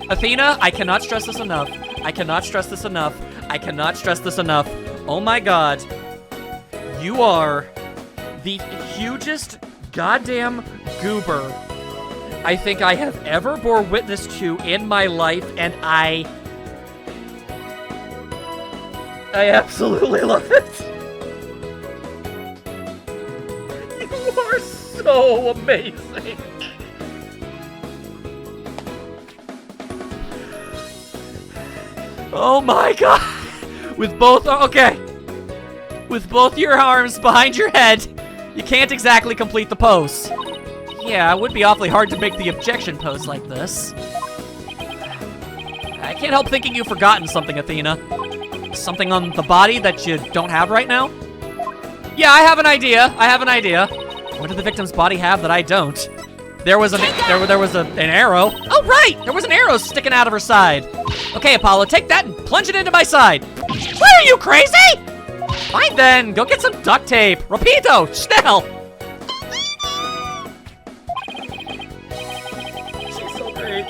Athena, I cannot stress this enough. I cannot stress this enough. I cannot stress this enough. Oh my god. You are the hugest goddamn goober I think I have ever bore witness to in my life, and I absolutely love it. You are so amazing. Oh my god. With both, okay. With both your arms behind your head, you can't exactly complete the pose. Yeah, it would be awfully hard to make the objection pose like this. I can't help thinking you've forgotten something, Athena. Something on the body that you don't have right now? Yeah, I have an idea. What did the victim's body have that I don't? There was an arrow. Oh, right! There was an arrow sticking out of her side. Okay, Apollo, take that and plunge it into my side. What, are you crazy? Fine then, go get some duct tape. Rapido, schnell! She's so great.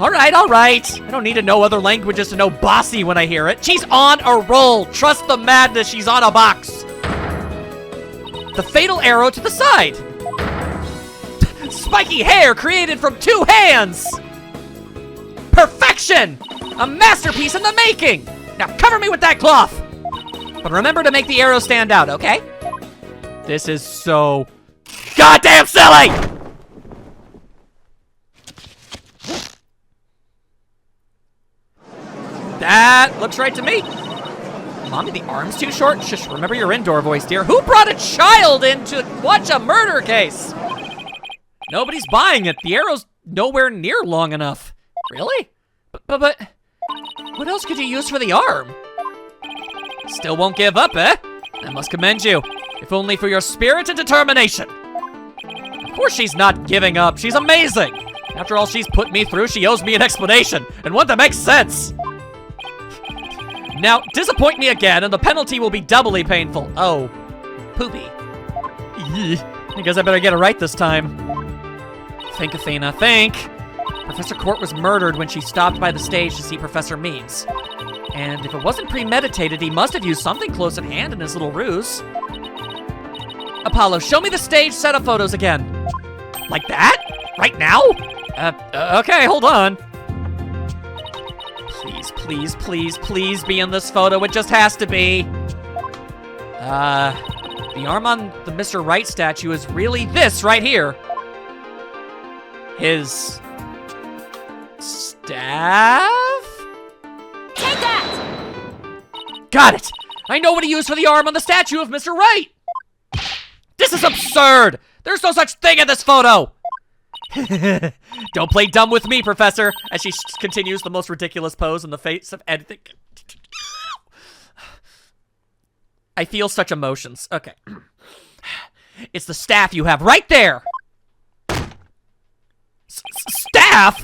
All right. I don't need to know other languages to know bossy when I hear it. She's on a roll. Trust the madness, she's on a box. The fatal arrow to the side. Spiky hair created from 2 hands. Perfection! A masterpiece in the making! Now cover me with that cloth! But remember to make the arrow stand out, okay? This is so goddamn silly! That looks right to me. Mommy, the arm's too short? Shush, remember your indoor voice, dear. Who brought a child in to watch a murder case? Nobody's buying it. The arrow's nowhere near long enough. Really? But what else could you use for the arm? Still won't give up, eh? I must commend you, if only for your spirit and determination. Of course she's not giving up. She's amazing. After all she's put me through, she owes me an explanation, and one that makes sense. Now, disappoint me again, and the penalty will be doubly painful. Oh, poopy. I guess I better get it right this time. Think, Athena, think. Professor Court was murdered when she stopped by the stage to see Professor Means. And if it wasn't premeditated, he must have used something close at hand in his little ruse. Apollo, show me the stage setup photos again. Like that? Right now? Okay, hold on. Please be in this photo. It just has to be. The arm on the Mr. Wright statue is really this right here. His staff? Take that! Got it! I know what he used for the arm on the statue of Mr. Wright! This is absurd! There's no such thing in this photo! Don't play dumb with me, Professor, as she continues the most ridiculous pose in the face of anything. I feel such emotions. Okay. It's the staff you have right there! Staff?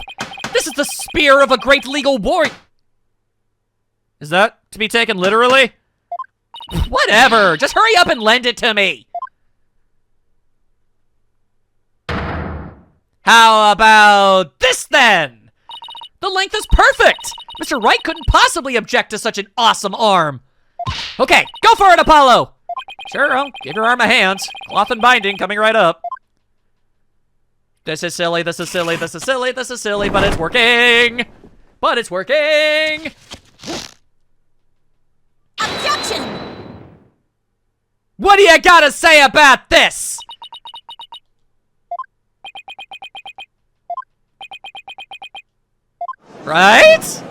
This is the spear of a great legal warrior. Is that to be taken literally? Whatever, just hurry up and lend it to me. How about this then? The length is perfect. Mr. Wright couldn't possibly object to such an awesome arm. Okay, go for it, Apollo. Sure, I'll give your arm a hand. Cloth and binding coming right up. This is silly, but it's working! But it's working! Objection! What do you gotta say about this? Right?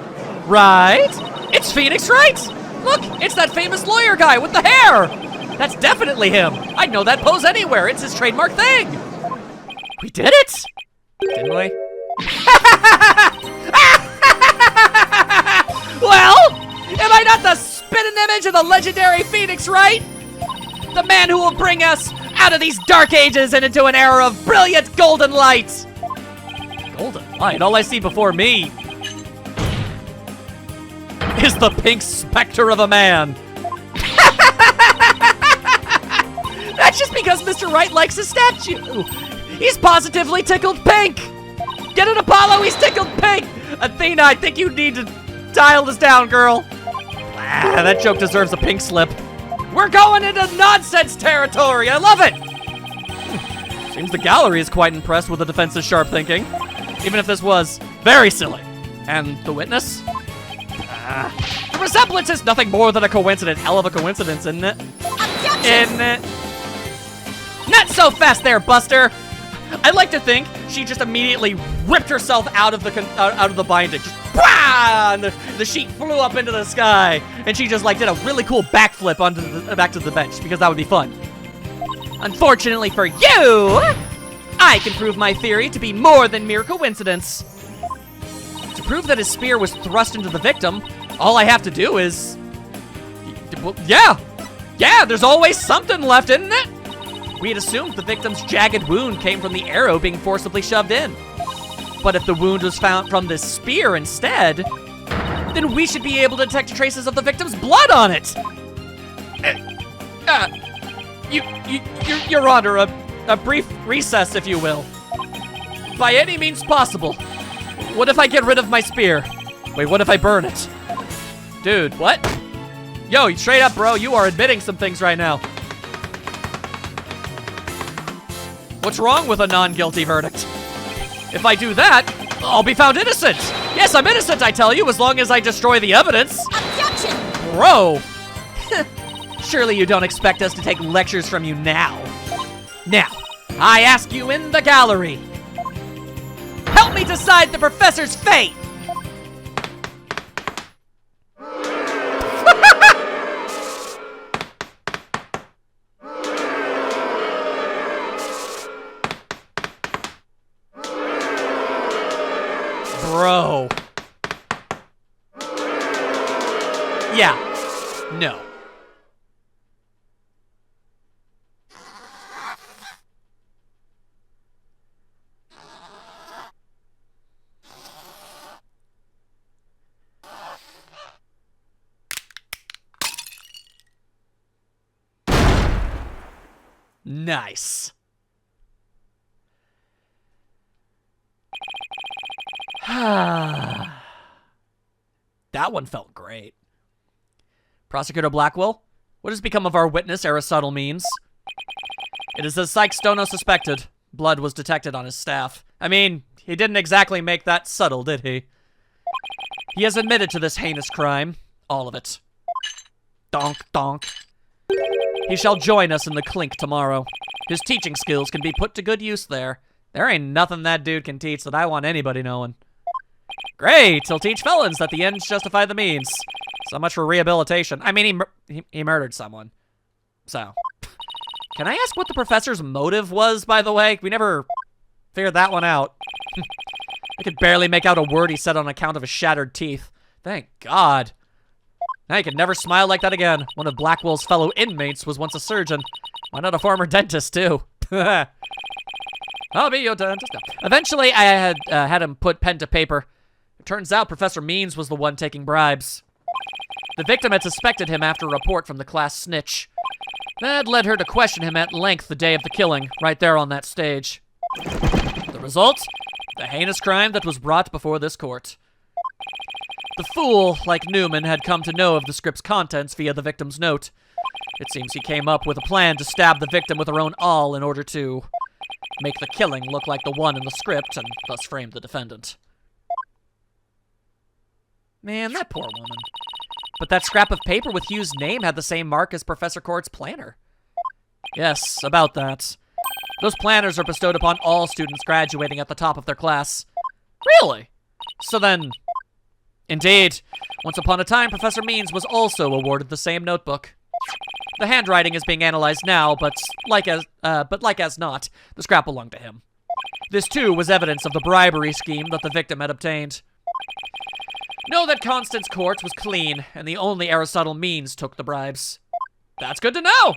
Right? It's Phoenix Wright! Look, it's that famous lawyer guy with the hair! That's definitely him. I'd know that pose anywhere. It's his trademark thing. We did it? Didn't we? Well, am I not the spitting image of the legendary Phoenix Wright? The man who will bring us out of these dark ages and into an era of brilliant golden light. Golden light? All I see before me is the pink specter of a man. That's just because Mr. Wright likes his statue. He's positively tickled pink. Get it, Apollo, he's tickled pink. Athena, I think you need to dial this down, girl. That joke deserves a pink slip. We're going into nonsense territory. I love it. Seems the gallery is quite impressed with the defense's sharp thinking, even if this was very silly. And the witness? The resemblance is nothing more than a coincidence. Hell of a coincidence, isn't it? Isn't it? Not so fast there, Buster. I like to think she just immediately ripped herself out of the binding. Just, and the sheet flew up into the sky, and she just like did a really cool backflip onto back to the bench because that would be fun. Unfortunately for you, I can prove my theory to be more than mere coincidence. To prove that his spear was thrust into the victim, all I have to do is, well, yeah, there's always something left, isn't it? We had assumed the victim's jagged wound came from the arrow being forcibly shoved in. But if the wound was found from this spear instead, then we should be able to detect traces of the victim's blood on it. Your Honor, a brief recess, if you will. By any means possible. What if I get rid of my spear? Wait, what if I burn it? Dude, what? Yo, straight up, bro, you are admitting some things right now. What's wrong with a non-guilty verdict? If I do that, I'll be found innocent. Yes, I'm innocent, I tell you, as long as I destroy the evidence. Objection! Bro. Surely you don't expect us to take lectures from you now. Now, I ask you in the gallery. Help me decide the professor's fate. Bro. Yeah. No. Nice. That one felt great. Prosecutor Blackwell, what has become of our witness, Aristotle Means? It is as Psyche Stono suspected. Blood was detected on his staff. I mean, he didn't exactly make that subtle, did he? He has admitted to this heinous crime. All of it. Donk, donk. He shall join us in the clink tomorrow. His teaching skills can be put to good use there. There ain't nothing that dude can teach that I want anybody knowing. Great, he'll teach felons that the ends justify the means. So much for rehabilitation. I mean, he murdered someone. So. Can I ask what the professor's motive was, by the way? We never figured that one out. I could barely make out a word he said on account of his shattered teeth. Thank God. Now he could never smile like that again. One of Blackwell's fellow inmates was once a surgeon. Why not a former dentist, too? I'll be your dentist now. Eventually, I had him put pen to paper. It turns out Professor Means was the one taking bribes. The victim had suspected him after a report from the class snitch. That led her to question him at length the day of the killing, right there on that stage. The result? The heinous crime that was brought before this court. The fool, like Newman, had come to know of the script's contents via the victim's note. It seems he came up with a plan to stab the victim with her own awl in order to make the killing look like the one in the script and thus frame the defendant. Man, that poor woman. But that scrap of paper with Hugh's name had the same mark as Professor Court's planner. Yes, about that. Those planners are bestowed upon all students graduating at the top of their class. Really? So then, Indeed. Once upon a time, Professor Means was also awarded the same notebook. The handwriting is being analyzed now, but like as not, the scrap belonged to him. This, too, was evidence of the bribery scheme that the victim had obtained. Know that Constance Court was clean, and the only Aristotle Means took the bribes. That's good to know!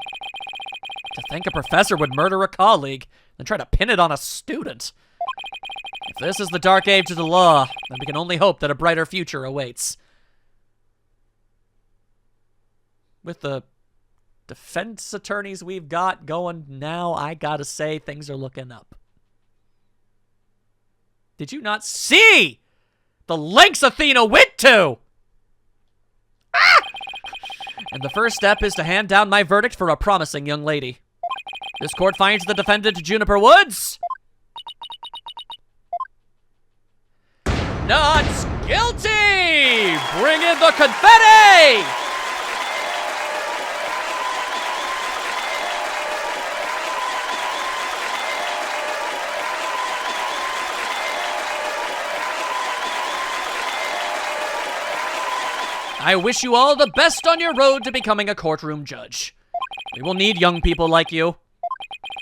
To think a professor would murder a colleague, and try to pin it on a student. If this is the dark age of the law, then we can only hope that a brighter future awaits. With the defense attorneys we've got going now, I gotta say things are looking up. Did you not see the lengths Athena went to? Ah! And the first step is to hand down my verdict for a promising young lady. This court finds the defendant Juniper Woods not guilty! Bring in the confetti! I wish you all the best on your road to becoming a courtroom judge. We will need young people like you,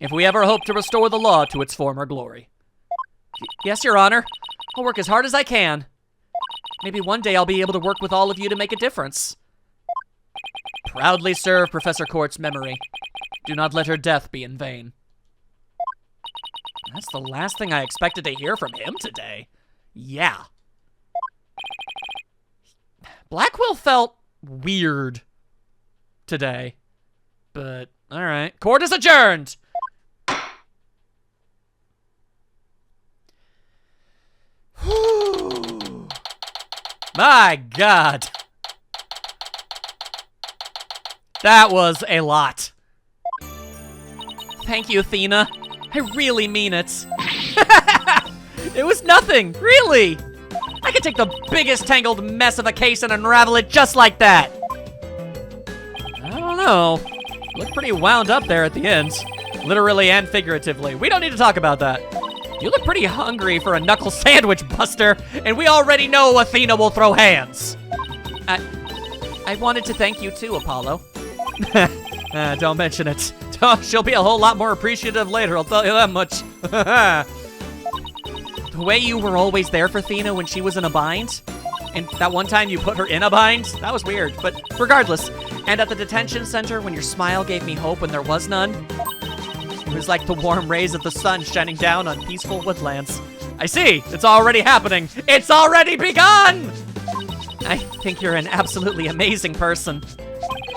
if we ever hope to restore the law to its former glory. Yes, Your Honor. I'll work as hard as I can. Maybe one day I'll be able to work with all of you to make a difference. Proudly serve Professor Court's memory. Do not let her death be in vain. That's the last thing I expected to hear from him today. Yeah. Blackwell felt weird today. But, alright. Court is adjourned! Whew. My God. That was a lot. Thank you, Athena. I really mean it. It was nothing, really. I could take the biggest tangled mess of a case and unravel it just like that. I don't know. Looked pretty wound up there at the end. Literally and figuratively. We don't need to talk about that. You look pretty hungry for a knuckle sandwich, Buster, and we already know Athena will throw hands. I wanted to thank you too, Apollo. Don't mention it. She'll be a whole lot more appreciative later, I'll tell you that much. The way you were always there for Athena when she was in a bind, and that one time you put her in a bind, that was weird, but regardless. And at the detention center when your smile gave me hope when there was none. It was like the warm rays of the sun shining down on peaceful woodlands. I see, it's already happening. It's already begun! I think you're an absolutely amazing person.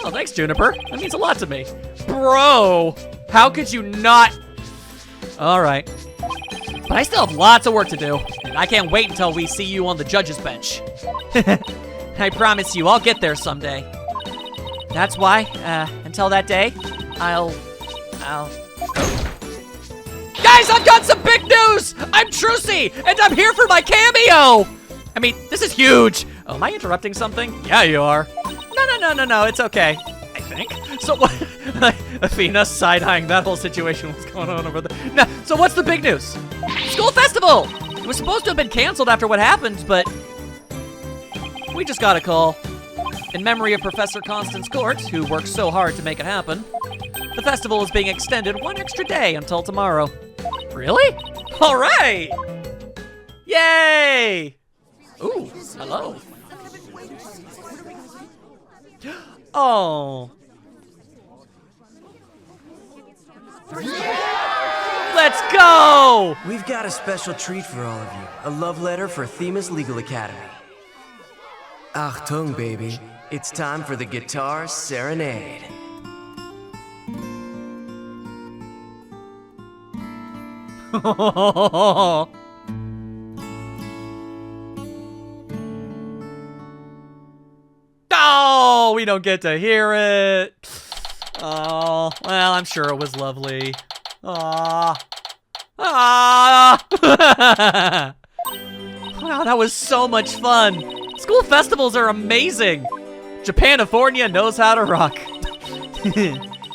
Oh, thanks, Juniper. That means a lot to me. Bro, how could you not? All right. But I still have lots of work to do, and I can't wait until we see you on the judge's bench. I promise you, I'll get there someday. That's why, until that day, I'll... Guys, I've got some big news! I'm Trucy, and I'm here for my cameo! I mean, this is huge. Oh, am I interrupting something? Yeah, you are. No, it's okay. I think. So what? Athena side-eyeing that whole situation. What's going on over there? No, so what's the big news? School festival! It was supposed to have been canceled after what happened, but we just got a call. In memory of Professor Constance Court, who worked so hard to make it happen, the festival is being extended one extra day until tomorrow. Really? All right! Yay! Ooh, hello. Oh. Let's go! We've got a special treat for all of you. A love letter for Themis Legal Academy. Achtung, baby. It's time for the guitar serenade. Oh, we don't get to hear it. Oh, well, I'm sure it was lovely. Wow, that was so much fun. School festivals are amazing. Japanifornia knows how to rock.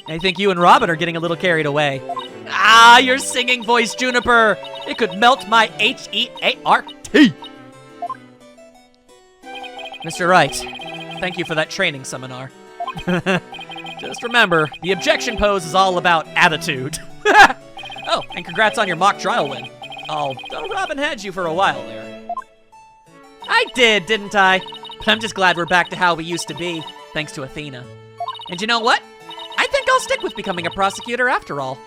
I think you and Robin are getting a little carried away. Ah, your singing voice, Juniper. It could melt my H-E-A-R-T. Mr. Wright, thank you for that training seminar. Just remember, the objection pose is all about attitude. Oh, and congrats on your mock trial win. Although Robin had you for a while there. I did, didn't I? But I'm just glad we're back to how we used to be, thanks to Athena. And you know what? I think I'll stick with becoming a prosecutor after all.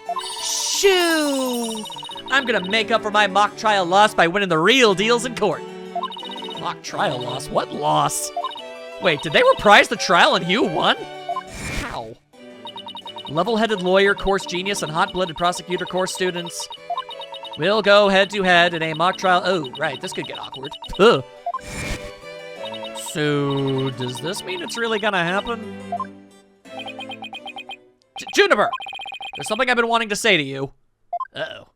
Shoo! I'm gonna make up for my mock trial loss by winning the real deals in court. Mock trial loss? What loss? Wait, did they reprise the trial and you won? How? Level-headed lawyer, course genius, and hot-blooded prosecutor course students will go head-to-head in a mock trial. Oh, right, this could get awkward. Ugh. So, does this mean it's really gonna happen? Juniper! There's something I've been wanting to say to you. Uh-oh.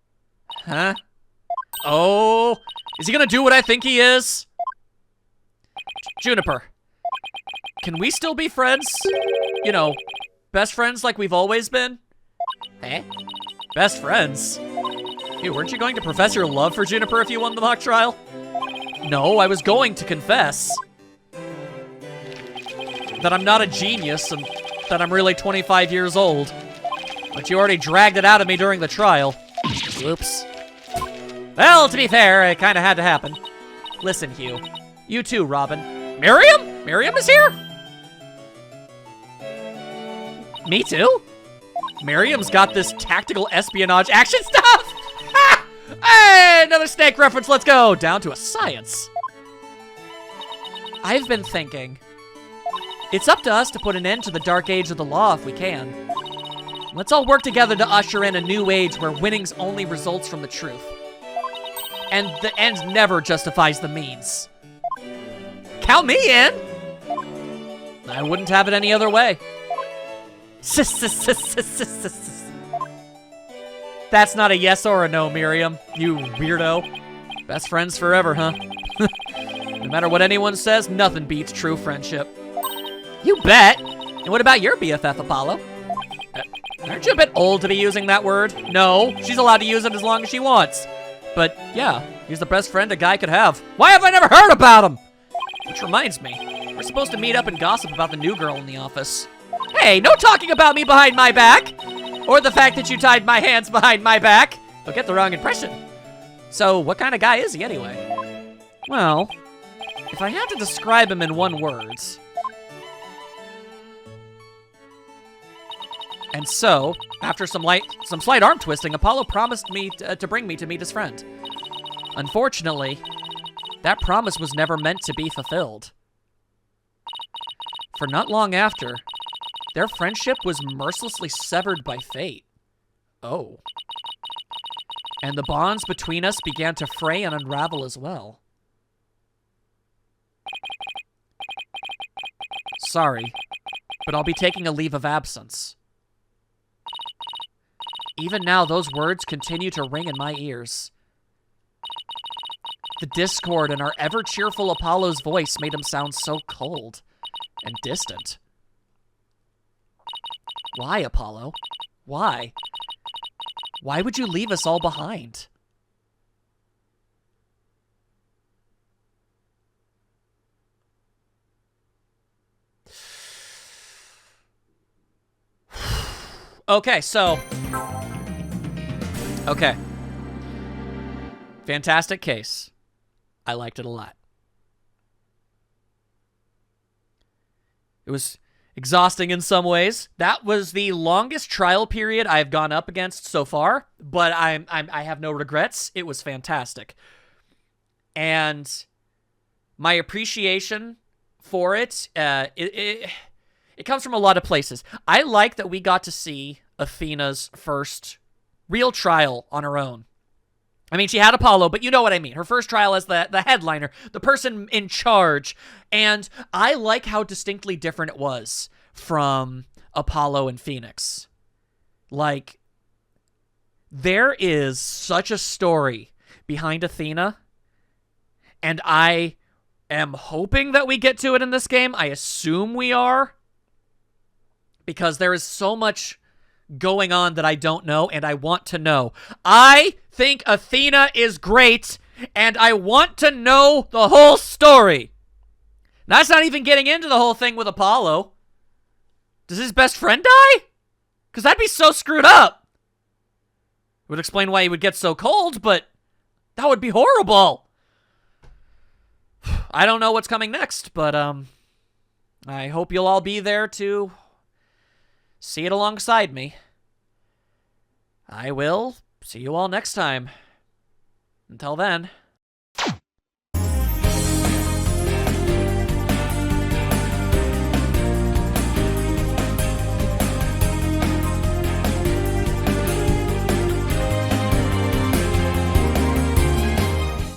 Huh? Oh, is he gonna do what I think he is? Juniper, can we still be friends? You know, best friends like we've always been? Eh? Best friends? Hey, weren't you going to profess your love for Juniper if you won the mock trial? No, I was going to confess that I'm not a genius and that I'm really 25 years old. But you already dragged it out of me during the trial. Oops. Well, to be fair, it kind of had to happen. Listen, Hugh. You too, Robin. Miriam? Miriam is here? Me too? Miriam's got this tactical espionage action stuff! Ah! Hey, another snake reference, let's go! Down to a science. I've been thinking, it's up to us to put an end to the dark age of the law if we can. Let's all work together to usher in a new age where winnings only results from the truth. And the end never justifies the means. Count me in! I wouldn't have it any other way. That's not a yes or a no, Miriam, you weirdo. Best friends forever, huh? No matter what anyone says, nothing beats true friendship. You bet! And what about your BFF, Apollo? Aren't you a bit old to be using that word? No, she's allowed to use it as long as she wants. But yeah, he's the best friend a guy could have. Why have I never heard about him? Which reminds me, we're supposed to meet up and gossip about the new girl in the office. Hey, no talking about me behind my back! Or the fact that you tied my hands behind my back. Don't get the wrong impression. So, what kind of guy is he anyway? Well, if I had to describe him in one word... And so, after some slight arm twisting, Apollo promised me to bring me to meet his friend. Unfortunately, that promise was never meant to be fulfilled. For not long after, their friendship was mercilessly severed by fate. Oh. And the bonds between us began to fray and unravel as well. Sorry, but I'll be taking a leave of absence. Even now, those words continue to ring in my ears. The discord in our ever-cheerful Apollo's voice made him sound so cold and distant. Why, Apollo? Why? Why would you leave us all behind? Okay, so... Okay. Fantastic case. I liked it a lot. It was exhausting in some ways. That was the longest trial period I've gone up against so far, but I have no regrets. It was fantastic. And my appreciation for it, it comes from a lot of places. I like that we got to see Athena's first real trial on her own. I mean, she had Apollo, but you know what I mean. Her first trial as the headliner, the person in charge. And I like how distinctly different it was from Apollo and Phoenix. Like, there is such a story behind Athena, and I am hoping that we get to it in this game. I assume we are, because there is so much going on that I don't know, and I want to know. I think Athena is great, and I want to know the whole story. That's not even getting into the whole thing with Apollo. Does his best friend die? Because that'd be so screwed up. Would explain why he would get so cold, but that would be horrible. I don't know what's coming next, but I hope you'll all be there to see it alongside me. I will see you all next time. Until then.